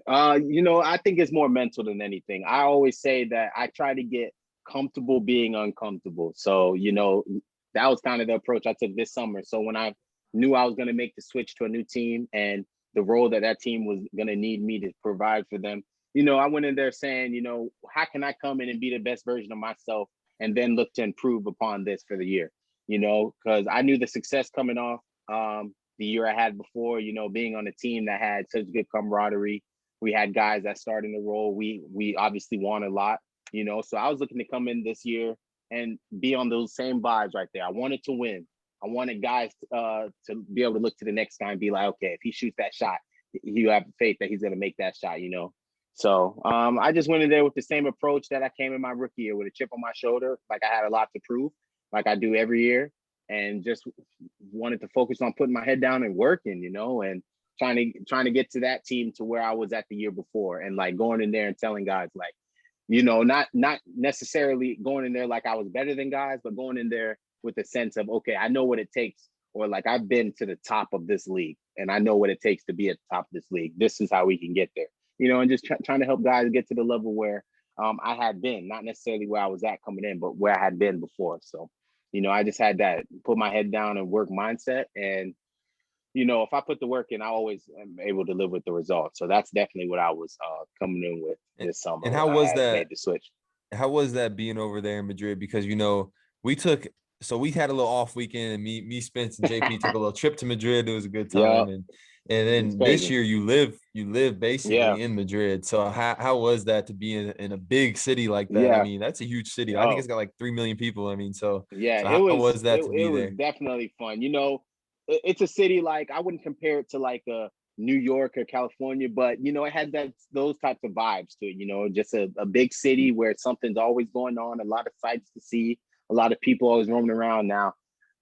I think it's more mental than anything. I always say that I try to get comfortable being uncomfortable. So, that was kind of the approach I took this summer. So when I knew I was going to make the switch to a new team and the role that team was going to need me to provide for them, I went in there saying, how can I come in and be the best version of myself and then look to improve upon this for the year, because I knew the success coming off the year I had before, being on a team that had such good camaraderie. We had guys that started in the role. We obviously won a lot, So I was looking to come in this year and be on those same vibes right there. I wanted to win. I wanted guys to be able to look to the next guy and be like, okay, if he shoots that shot, you have faith that he's going to make that shot. So I just went in there with the same approach that I came in my rookie year, with a chip on my shoulder, like I had a lot to prove, like I do every year, and just wanted to focus on putting my head down and working, and trying to get to that team to where I was at the year before, and like going in there and telling guys, like, not necessarily going in there like I was better than guys, but going in there with a sense of, okay, I know what it takes, or like I've been to the top of this league and I know what it takes to be at the top of this league. This is how we can get there, and just trying to help guys get to the level where I had been, not necessarily where I was at coming in, but where I had been before. So, I just had that put my head down and work mindset. And if I put the work in, I always am able to live with the results. So that's definitely what I was coming in with and, this summer and when how I was had that? made the switch. How was that being over there in Madrid? Because we took we had a little off weekend, and me, Spence, and JP took a little trip to Madrid. It was a good Yeah, time, and it's then this crazy. year you live Yeah, basically in Madrid. So how was that to be in a big city like that? I yeah. mean, that's a huge city. I think it's Oh, got like 3 million people. I mean, yeah. so It how was was it, that to it be was there? definitely fun. It's a city, like I wouldn't compare it to like a New York or California, but it has those types of vibes to it. Just a big city where something's always going on, a lot of sights to see, a lot of people always roaming around. Now,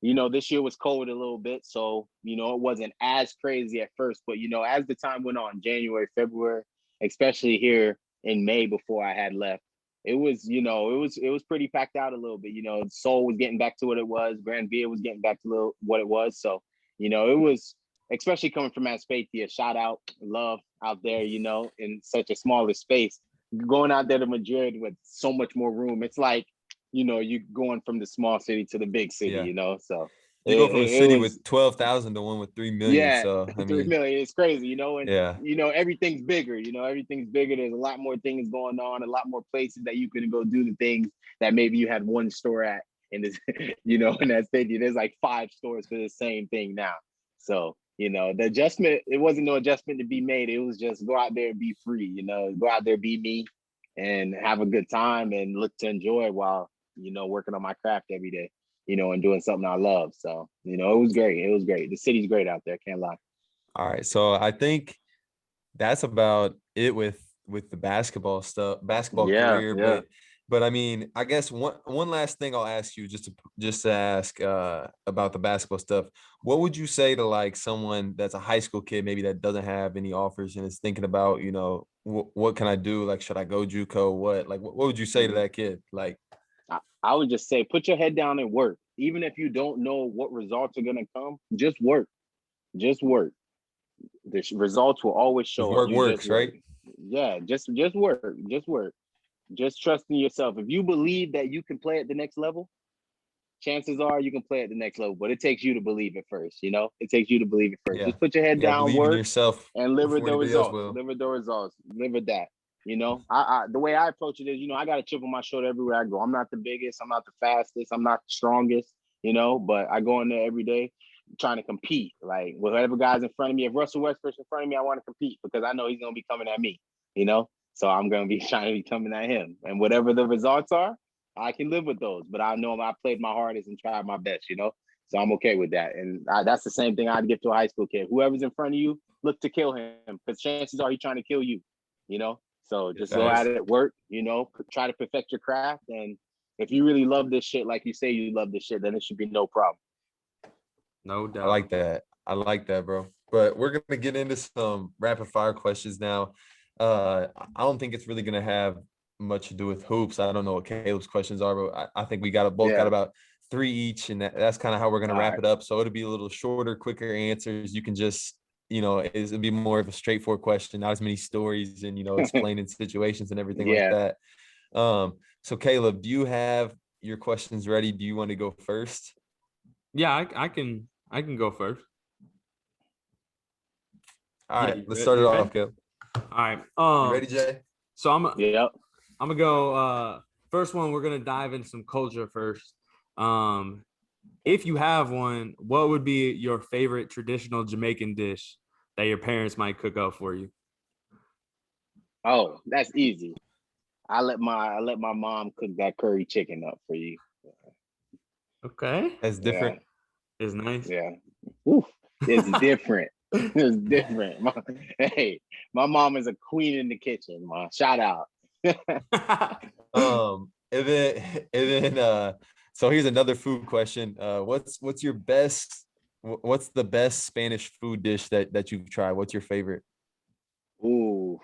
this year was cold a little bit, so it wasn't as crazy at first, but as the time went on, January, February, especially here in May before I had left, it was it was pretty packed out a little bit. Seoul was getting back to what it was, Grand Via was getting back to what it was. So it was, especially coming from Aspatia, shout out, love out there, in such a smaller space. Going out there to Madrid with so much more room, it's like, you going from the small city to the big city, Yeah, so you go from a it city was, with 12,000 to one with 3 million. yeah, So I 3 mean, million. It's crazy, and yeah. everything's bigger. Everything's bigger. There's a lot more things going on, a lot more places that you can go do the things that maybe you had one store at. And this, in that stadium, there's like 5 stores for the same thing now. So, the adjustment, it wasn't no adjustment to be made. It was just go out there and be free, go out there, be me, and have a good time and look to enjoy while, working on my craft every day, and doing something I love. So, it was great. It was great. The city's great out there. Can't lie. All right. So I think that's about it with the basketball Yeah, career. yeah. But I mean, I guess one last thing I'll ask you just to ask about the basketball stuff. What would you say to like someone that's a high school kid, maybe that doesn't have any offers and is thinking about, what can I do? Like, should I go JUCO? What would you say to that kid? Like, I would just say, put your head down and work. Even if you don't know what results are going to come, just work. Just work. The results will always show work up. works, right? Yeah, just work. Just work. Just trust in yourself. If you believe that you can play at the next level, chances are you can play at the next level. But it takes you to believe it first. It takes you to believe it first. Yeah. Just put your head down, believe in work, yourself and live with before the anybody else results. will. Live with the results. Live with that. I the way I approach it is, I got a chip on my shoulder everywhere I go. I'm not the biggest. I'm not the fastest. I'm not the strongest. But I go in there every day trying to compete. Like whatever guy's in front of me, if Russell Westbrook's in front of me, I want to compete because I know he's gonna be coming at me. So I'm gonna be trying to be coming at him. And whatever the results are, I can live with those. But I know I played my hardest and tried my best. So I'm okay with that. And that's the same thing I'd give to a high school kid. Whoever's in front of you, look to kill him because chances are he's trying to kill you. So just go at it, work. Try to perfect your craft. And if you really love this shit, like you say you love this shit, then it should be no problem. No doubt. I like that, bro. But we're gonna get into some rapid fire questions now. I don't think it's really gonna have much to do with hoops. I don't know what Caleb's questions are, but I think we got about 3 each, and that's kind of how we're gonna wrap it up. So it'll be a little shorter, quicker answers. You can just, it'll be more of a straightforward question, not as many stories and explaining situations and everything like that. So Caleb, do you have your questions ready? Do you want to go first? Yeah, I can go first. All right, let's start it off, Caleb. All right. You ready, Jay? So I'm gonna go. First one, we're gonna dive into some culture first. If you have one, what would be your favorite traditional Jamaican dish that your parents might cook up for you? Oh, that's easy. I let my mom cook that curry chicken up for you. Okay, that's different. Yeah. It's nice. Yeah, Oof. It's different. It's different. My mom is a queen in the kitchen. Ma, shout out. And then so here's another food question. What's the best Spanish food dish that you've tried? What's your favorite? Ooh.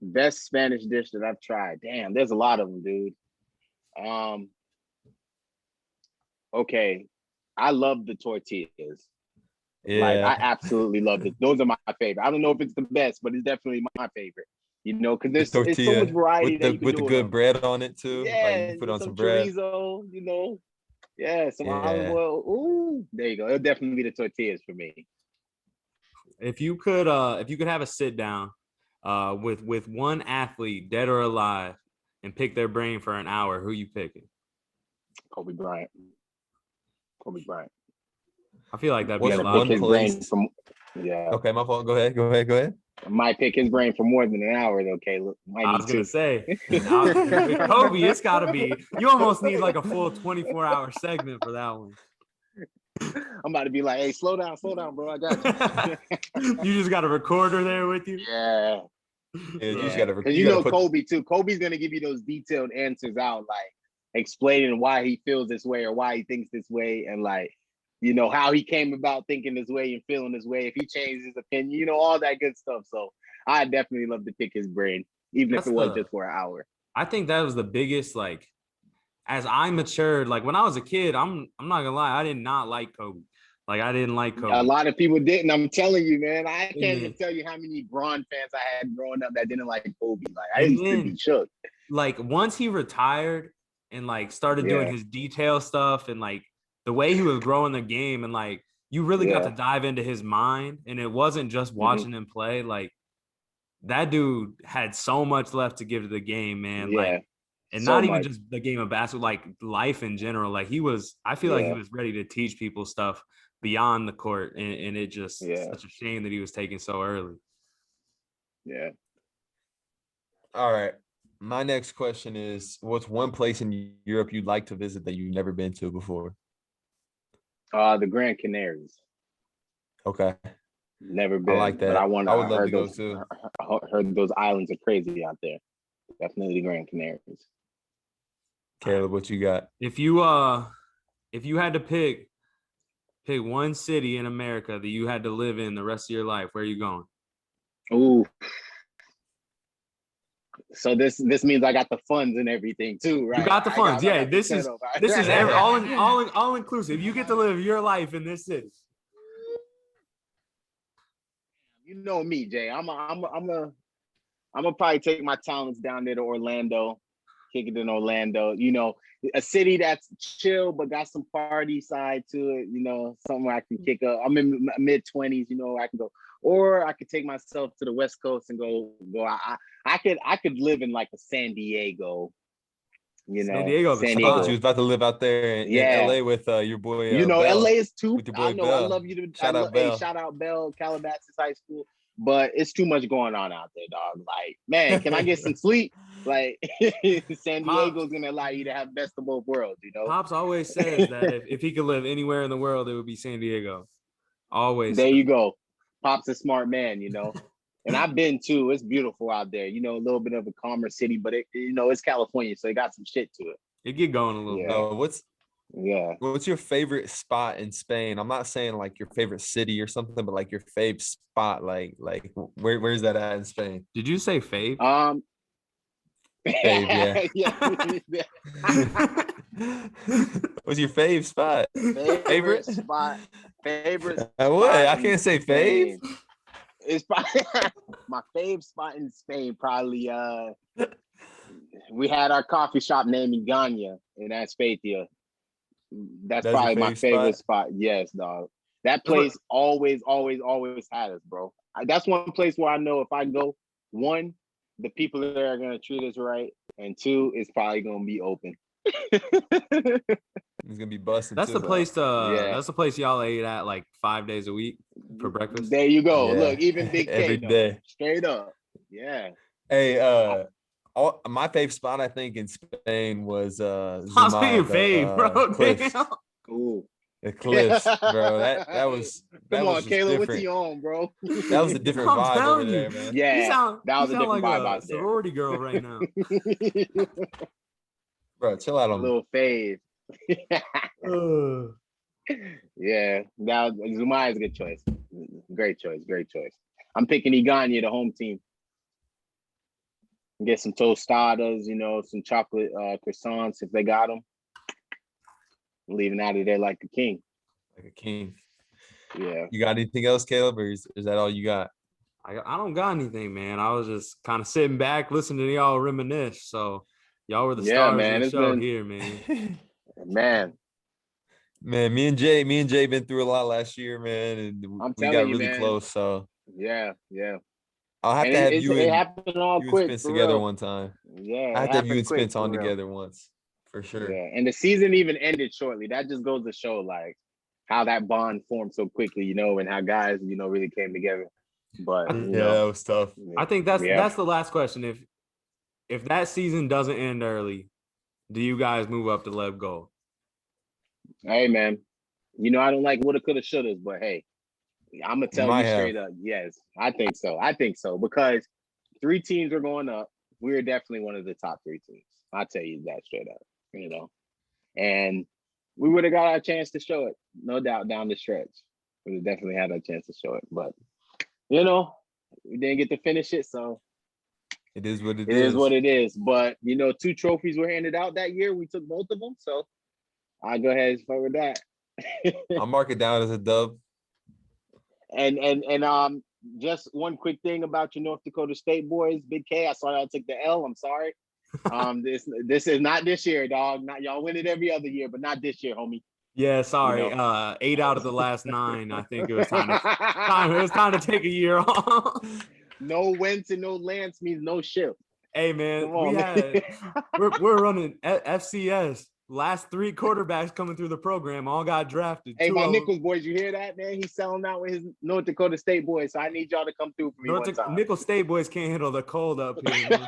Best Spanish dish that I've tried. Damn, there's a lot of them, dude. Okay. I love the tortillas. Yeah. Like I absolutely love it. Those are my favorite. I don't know if it's the best, but it's definitely my favorite. Because there's so much variety with the good bread on it too. Yeah, like you put on some bread. Chorizo, Yeah, some olive oil. Ooh, there you go. It'll definitely be the tortillas for me. If you could have a sit down with one athlete, dead or alive, and pick their brain for an hour, who you picking? Kobe Bryant. I feel like that'd be a lot. One place. Yeah. Okay, my fault. Go ahead. I might pick his brain for more than an hour, though, Caleb. I was gonna say, with Kobe, it's gotta be. You almost need like a full 24-hour segment for that one. I'm about to be like, hey, slow down, bro. I got you. You just got a recorder there with you. Yeah. You just gotta. Because Kobe too. Kobe's gonna give you those detailed answers out, like explaining why he feels this way or why he thinks this way, and like. How he came about thinking this way and feeling this way, if he changed his opinion, all that good stuff. So I definitely love to pick his brain, even if it was just for an hour. I think that was the biggest, like, as I matured, like when I was a kid, I'm not gonna lie, I did not like Kobe. Like I didn't like Kobe. A lot of people didn't. I'm telling you, man. I can't even tell you how many Bron fans I had growing up that didn't like Kobe. Like I used to be shook. Like once he retired and like started doing his detail stuff and like the way he was growing the game and like you really got to dive into his mind, and it wasn't just watching him play. Like that dude had so much left to give to the game, man. Like, and so not even just the game of basketball, like life in general. Like I feel like he was ready to teach people stuff beyond the court, and it just such a shame that he was taken so early. Yeah. All right. My next question is, what's one place in Europe you'd like to visit that you've never been to before? The Grand Canaries. Okay. Never I been, like but that. I would I love to heard go those too. heard those islands are crazy out there. Definitely the Grand Canaries. Caleb, what you got? If you had to pick one city in America that you had to live in the rest of your life, where are you going? Ooh. So this means I got the funds and everything too, right? You got the funds. I Yeah, got the this is setup. all inclusive. You get to live your life in this city. You know me, Jay. I'm gonna probably take my talents down there to Orlando, kick it in Orlando. You know, a city that's chill but got some party side to it. You know, somewhere I can kick up. I'm in my mid-20s. You know, I can go, or I could take myself to the West Coast and go. I could live in like a San Diego. You San know, Diego, the San I thought spot. you Diego. was about to live out there in Yeah. LA with your boy You know, LA Bell. is too. With your I boy know. I Bell. love you. Shout out Bell. Hey, shout out Bell, Calabasas High School. But it's too much going on out there, dog. Like, man, can I get some sleep? Like, San Diego's gonna allow you to have best of both worlds. You know. Pops always says that if he could live anywhere in the world, it would be San Diego. Always. There you go. Pop's a smart man, you know. And I've been too. It's beautiful out there. You know, a little bit of a calmer city, but it's California, so it got some shit to it. It get going a little Yeah. bit. No, what's your favorite spot in Spain? I'm not saying like your favorite city or something, but like your fave spot. Like where's that at in Spain? Did you say fave? Fave, yeah. What's your fave spot? Favorite spot. What? I can't say fave. It's probably my fave spot in Spain. Probably we had our coffee shop named Igana in Aspatia. That's probably my favorite spot. Yes, dog. That place always had us, bro. That's one place where I know if I go, one, the people there are gonna treat us right, and two, it's probably gonna be open. It's gonna be busting. That's too, the place yeah. That's the place y'all ate at like 5 days a week for breakfast. There you go. Yeah. Look, even Big K every knows. day. Straight up. Yeah. Hey, my fave spot I think in Spain was How's your fave, bro? cliffs. Damn. Cool. The cliffs, bro. That was Come on, was Caleb, different. what's he on, bro? That was a different I'm vibe over telling you. there, man. Yeah, that was you a sound different like vibe a out there. sorority girl right now. Bro, chill out A on me. little fave. Yeah, now Zumaya is a good choice. Great choice. I'm picking Igana, the home team. Get some tostadas, you know, some chocolate croissants if they got them. Leaving out of there like a king. Like a king. Yeah. You got anything else, Caleb, or is that all you got? I don't got anything, man. I was just kind of sitting back, listening to y'all reminisce. So y'all were the stars man, of the show here, man. Man, me and Jay been through a lot last year, man, and we got really close. So yeah. I'll have to have you it and happened all you quick, and Spence for together real. one time. Yeah, I have to have you and quick, Spence on for real. together once, for sure. Yeah, and the season even ended shortly. That just goes to show like how that bond formed so quickly, you know, and how guys, you know, really came together. But that was tough. I think that's the last question. If that season doesn't end early, do you guys move up to Lev Gold? Hey, man, you know I don't like woulda, coulda, shouldas, but hey, I'm gonna tell you straight up, yes, I think so because 3 teams are going up. We're definitely one of the top 3 teams. I'll tell you that straight up, you know, and we would have got our chance to show it, no doubt, down the stretch. We definitely had our chance to show it, but you know, we didn't get to finish it, so it is what it is. It is what it is. But you know, 2 trophies were handed out that year. We took both of them, so I'll go ahead and start with that. I'll mark it down as a dub. And just one quick thing about your North Dakota State boys, Big K. I saw y'all took the L. I'm sorry. This is not this year, dog. Not y'all win it every other year, but not this year, homie. Yeah, sorry. You know. 8 out of the last 9. I think it was time to take a year off. No Wentz and no Lance means no ship. Hey man, we're running FCS. last 3 quarterbacks coming through the program all got drafted. Hey, my Nichols boys, you hear that, man? He's selling out with his North Dakota State boys, so I need y'all to come through for me one time. Nichols State boys can't handle the cold up here.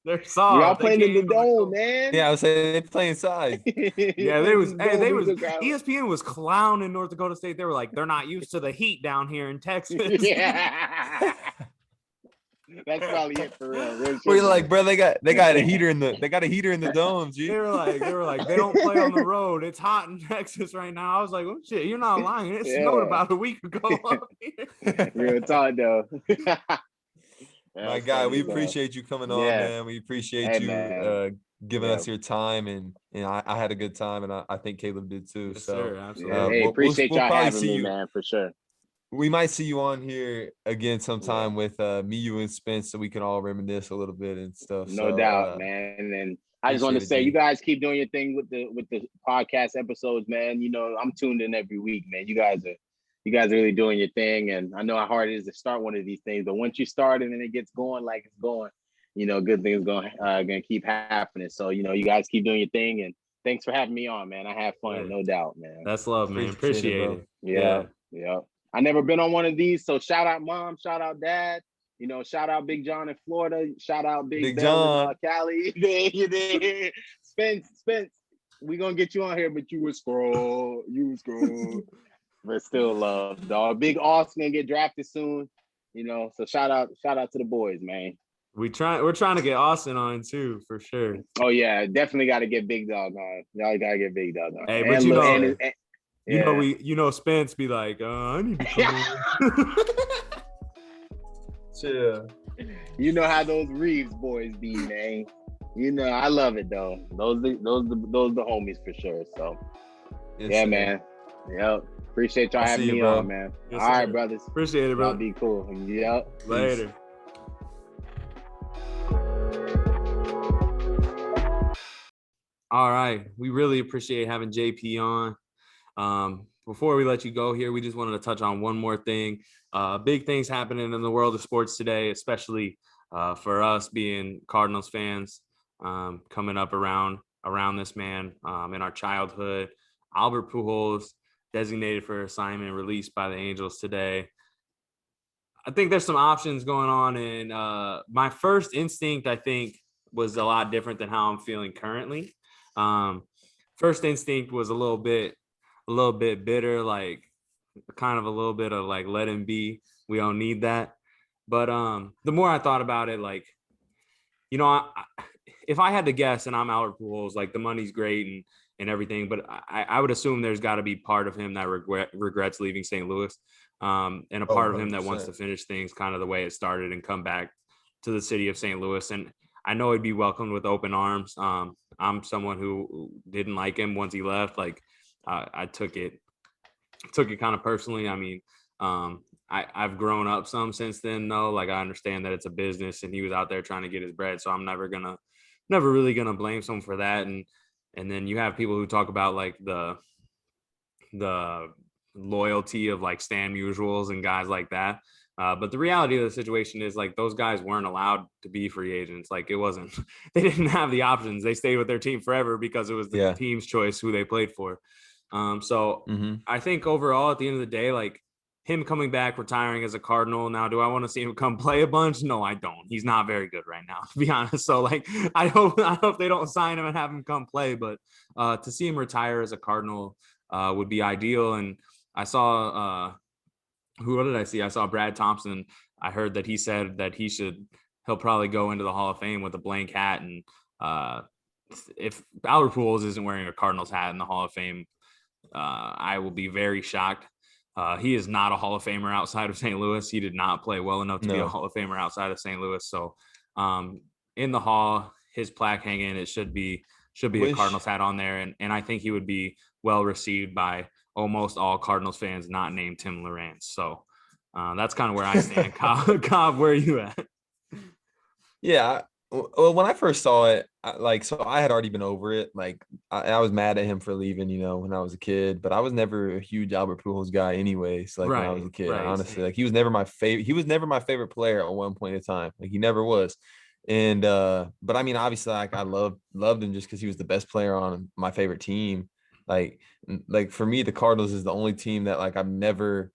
They're soft. Y'all playing in the dome, man. Yeah, I was saying they play inside. Yeah, ESPN was clowning North Dakota State. They were like, they're not used to the heat down here in Texas. Yeah. That's probably it for real. We're like, bro, they got a heater in the dome, G. They were like, they don't play on the road. It's hot in Texas right now. I was like, oh shit, you're not lying. It snowed about a week ago up here. Real talk though. My guy, we appreciate you coming on, man. We appreciate you giving us your time, and I had a good time, and I think Kaleb did too. Yes, so sir, absolutely. Hey, appreciate y'all having me, man, for sure. We might see you on here again sometime with me, you, and Spence, so we can all reminisce a little bit and stuff. No doubt, man. And I just want to say, you guys keep doing your thing with the podcast episodes, man. You know, I'm tuned in every week, man. You guys are really doing your thing, and I know how hard it is to start one of these things, but once you start it and it gets going like it's going, you know, good things gonna keep happening. So, you know, you guys keep doing your thing, and thanks for having me on, man. I have fun, no doubt, man. That's love, man. Appreciate it. Yeah. I never been on one of these, so shout out mom, shout out dad, you know, shout out Big John in Florida, shout out Big Bell in Cali. Spence, we gonna get you on here, but you was scroll. But still love, dog. Big Austin gonna get drafted soon, you know. So shout out to the boys, man. We're trying to get Austin on too, for sure. Oh yeah, definitely got to get Big Dog on. Y'all gotta get Big Dog on. Hey, but you know, Spence be like, I need to come on. Chill. You know how those Reeves boys be, man. You know, I love it though. Those the homies for sure. So man. Yep. Appreciate y'all having me on, man. Yes, all right, brothers. Appreciate it, bro. Y'all be cool. Yep. Later. Peace. All right. We really appreciate having JP on. Before we let you go here, we just wanted to touch on one more thing. Big things happening in the world of sports today, especially for us being Cardinals fans, coming up around this man in our childhood. Albert Pujols, designated for assignment, released by the Angels today. I think there's some options going on, and my first instinct, I think, was a lot different than how I'm feeling currently. First instinct was a little bit bitter, like kind of a little bit of like, let him be. We don't need that. But the more I thought about it, like, you know, if I had to guess, and I'm Albert Pujols, like the money's great and everything, but I would assume there's got to be part of him that regrets leaving St. Louis, and a part of him that wants to finish things kind of the way it started and come back to the city of St. Louis. And I know he'd be welcomed with open arms. I'm someone who didn't like him once he left. Like I took it kind of personally. I mean, I've grown up some since then though. Like I understand that it's a business and he was out there trying to get his bread. So I'm never really gonna blame someone for that. And then you have people who talk about like the loyalty of like Stan Musials and guys like that. But the reality of the situation is like those guys weren't allowed to be free agents. Like it wasn't, they didn't have the options. They stayed with their team forever because it was the team's choice who they played for. I think overall at the end of the day, like him coming back, retiring as a Cardinal. Now, do I want to see him come play a bunch? No, I don't. He's not very good right now, to be honest. So like, I hope they don't sign him and have him come play, but to see him retire as a Cardinal would be ideal. And I saw, what did I see? I saw Brad Thompson. I heard that he said that he'll probably go into the Hall of Fame with a blank hat. And if Albert Pujols isn't wearing a Cardinals hat in the Hall of Fame, I will be very shocked. He is not a Hall of Famer outside of St. Louis. He did not play well enough to be a Hall of Famer outside of St. Louis. So in the Hall, his plaque hanging, it should be a Cardinals hat on there. And I think he would be well received by almost all Cardinals fans not named Tim Lawrence. So that's kind of where I stand. Cobb, where are you at? Yeah. Well, when I first saw it, I had already been over it. Like I was mad at him for leaving, when I was a kid, but I was never a huge Albert Pujols guy anyways. Like when I was a kid, honestly, like he was never my favorite. He was never my favorite player at one point in time. Like he never was. And but I mean, obviously, like I loved him just because he was the best player on my favorite team. Like for me, the Cardinals is the only team that like I've never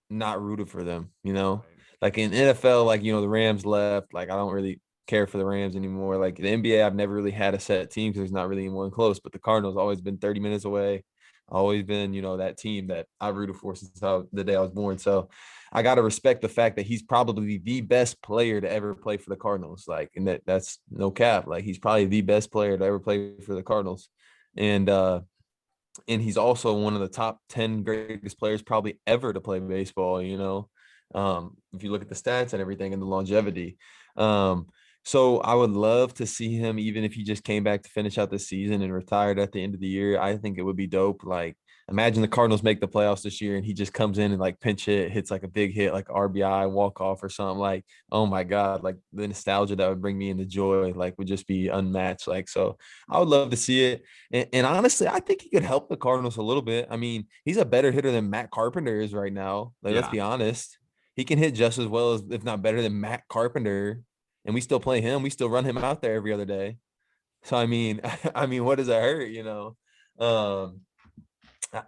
not rooted for them, you know. Right. Like in NFL, like the Rams left. Like I don't really care for the Rams anymore. Like the NBA, I've never really had a set team because there's not really anyone close. But the Cardinals always been 30 minutes away. Always been, that team that I rooted for since the day I was born. So I got to respect the fact that he's probably the best player to ever play for the Cardinals. Like, and that's no cap. Like he's probably the best player to ever play for the Cardinals. And he's also one of the top 10 greatest players probably ever to play baseball. If you look at the stats and everything and the longevity. So I would love to see him, even if he just came back to finish out the season and retired at the end of the year. I think it would be dope. Like, imagine the Cardinals make the playoffs this year and he just comes in and like pinch hit, hits like a big hit, like RBI, walk off or something. Like, oh my God, like the nostalgia that would bring me into joy, like would just be unmatched. Like, so I would love to see it. And honestly, I think he could help the Cardinals a little bit. I mean, he's a better hitter than Matt Carpenter is right now. Like, let's Yeah. be honest. He can hit just as well as, if not better than Matt Carpenter. And we still play him. We still run him out there every other day. So I mean, what does it hurt? Um,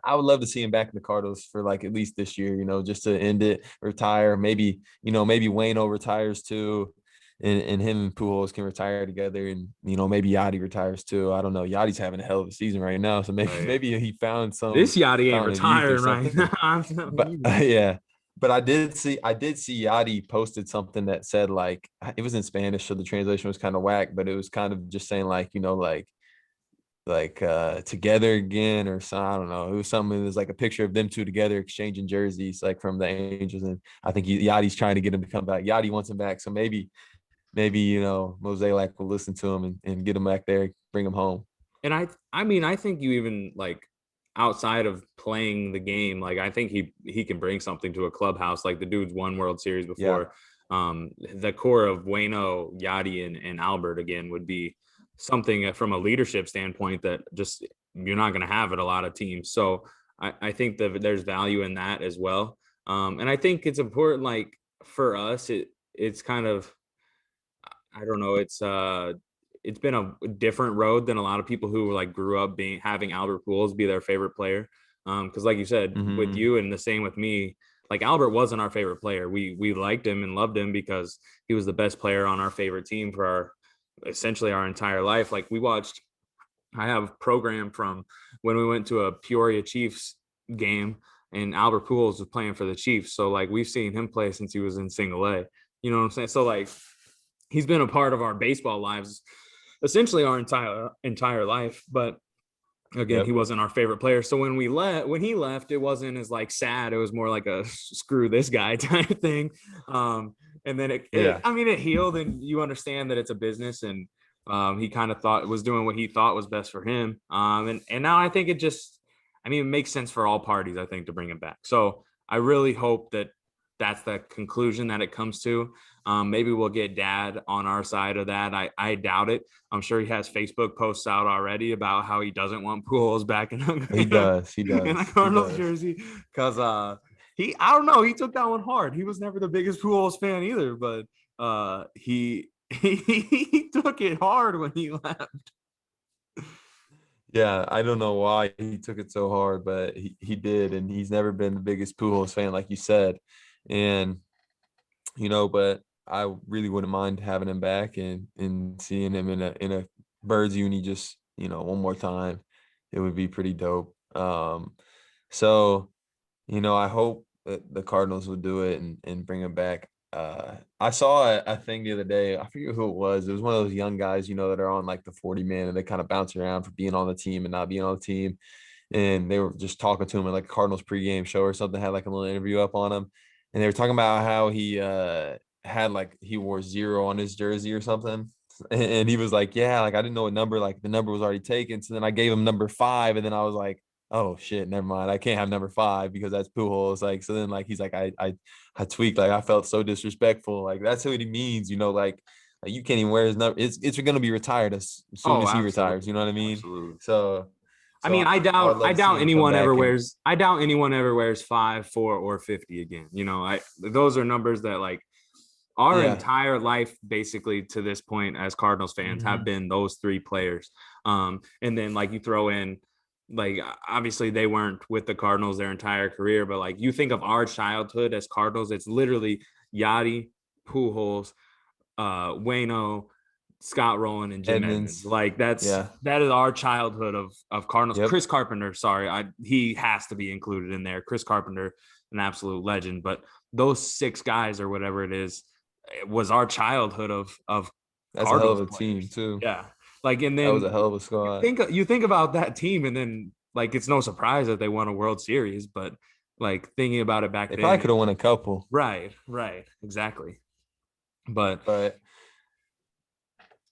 I would love to see him back in the Cardinals for like at least this year, just to end it, retire. Maybe Wayno retires too. And him and Pujols can retire together, and maybe Yachty retires too. I don't know. Yachty's having a hell of a season right now, so maybe Right. maybe he found This Yachty ain't found his youth or retiring right something. now. I'm telling But you. yeah, but I did see Yachty posted something that said like it was in Spanish, so the translation was kind of whack, but it was kind of just saying like together again or something. I don't know. It was something. It was like a picture of them two together exchanging jerseys, like from the Angels, and I think Yachty's trying to get him to come back. Yachty wants him back, so maybe Mosaic will listen to him and get him back there, bring him home. And I mean, I think you even like outside of playing the game, like I think he can bring something to a clubhouse. Like the dude's won World Series Yeah. before. The core of Wayno, Yachty, and Albert again would be something from a leadership standpoint that just you're not going to have at a lot of teams. So I think that there's value in that as well. And I think it's important, like for us, it's kind of, I don't know, it's been a different road than a lot of people who like grew up having Albert Pujols be their favorite player. Because like you said, with Mm-hmm. you and the same with me, like Albert wasn't our favorite player. We liked him and loved him because he was the best player on our favorite team for essentially our entire life. Like I have a program from when we went to a Peoria Chiefs game and Albert Pujols was playing for the Chiefs. So like we've seen him play since he was in single A. You know what I'm saying? So like he's been a part of our baseball lives essentially our entire life. But again, he Yep. wasn't our favorite player. So when he left, it wasn't as like sad. It was more like a screw this guy type thing. And then Yeah. it healed, and you understand that it's a business, and he kind of was doing what he thought was best for him. And now I think it makes sense for all parties, I think, to bring him back. So I really hope that that's the conclusion that it comes to. Maybe we'll get Dad on our side of that. I doubt it. I'm sure he has Facebook posts out already about how he doesn't want Pujols back in He does. He in a does. He Cardinals does. jersey because I don't know, he took that one hard. He was never the biggest Pujols fan either, but he took it hard when he left. Yeah, I don't know why he took it so hard, but he did, and he's never been the biggest Pujols fan, like you said. And but I really wouldn't mind having him back and seeing him in a Birds uni just one more time. It would be pretty dope. So I hope that the Cardinals would do it and bring him back. I saw a thing the other day. I forget who it was. It was one of those young guys, that are on like the 40 man and they kind of bounce around for being on the team and not being on the team. And they were just talking to him at like a Cardinals pregame show or something, had like a little interview up on him. And they were talking about how he wore 0 on his jersey or something. And he was like, yeah, like I didn't know what number, like the number was already taken. So then I gave him number 5. And then I was like, oh shit, never mind. I can't have number 5 because that's Pujols. Like, so then like he's like, I tweaked, like I felt so disrespectful. Like that's what he means, like you can't even wear his number. It's gonna be retired as soon Oh, as he absolutely. retires. You know what I mean? Absolutely. So I so mean, I would love to see him come back and I doubt anyone ever wears 5, 4, or 50 again. Those are numbers that like Our Yeah. entire life, basically, to this point, as Cardinals fans, have been those three players. And then, like, you throw in, like, obviously they weren't with the Cardinals their entire career, but like you think of our childhood as Cardinals, it's literally Yachty, Pujols, Waino, Scott Rowland, and Jim Edmonds. Like that is our childhood of Cardinals. Yep. Chris Carpenter, sorry, he has to be included in there. Chris Carpenter, an absolute legend. But those 6 guys or whatever it is, it was our childhood of That's Cardinals a hell of a team players. too. Yeah, like, and That then was a hell of a squad. you think about that team, and then like it's no surprise that they won a World Series. But like thinking about it back They then, probably could have won a couple. right, exactly. But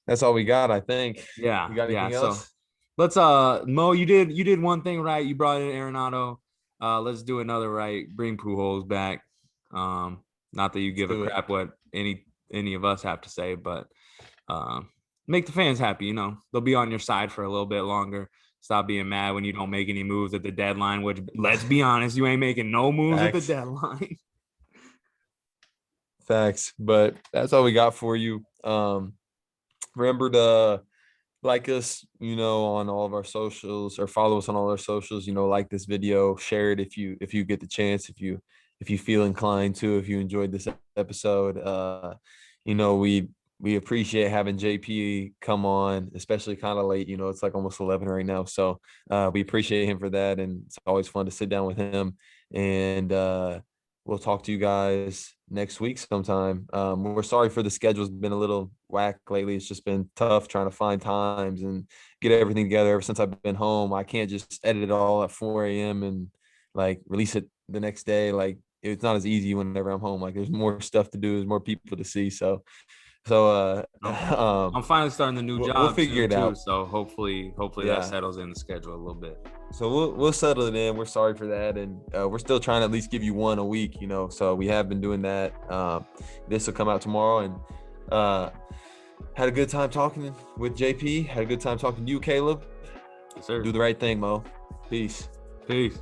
that's all we got, I think. yeah, You got anything else? So let's Mo, you did one thing right. You brought in Arenado. Let's do another right. Bring Pujols back. Not that you give a crap what any of us have to say, but make the fans happy. You know, they'll be on your side for a little bit longer. Stop being mad when you don't make any moves at the deadline, which, let's be honest, you ain't making no moves at the deadline. Facts. But that's all we got for you. Remember to like us, you know, on all of our socials, or follow us on all our socials. You know, like this video, share it if you get the chance, if you feel inclined to, if you enjoyed this episode. You know, we appreciate having JP come on, especially kind of late. You know, it's like almost 11 right now, so we appreciate him for that, and it's always fun to sit down with him. And we'll talk to you guys next week sometime. We're sorry for the schedule's been a little whack lately. It's just been tough trying to find times and get everything together. Ever since I've been home, I can't just edit it all at 4 a.m. and like release it the next day. Like, it's not as easy whenever I'm home. Like, there's more stuff to do, there's more people to see. So I'm finally starting the new job. We'll figure it out. So hopefully that settles in the schedule a little bit. So we'll settle it in. We're sorry for that, and we're still trying to at least give you one a week. You know, so we have been doing that. This will come out tomorrow, and had a good time talking with JP. Had a good time talking to you, Caleb. Yes, sir. Do the right thing, Mo. Peace. Peace.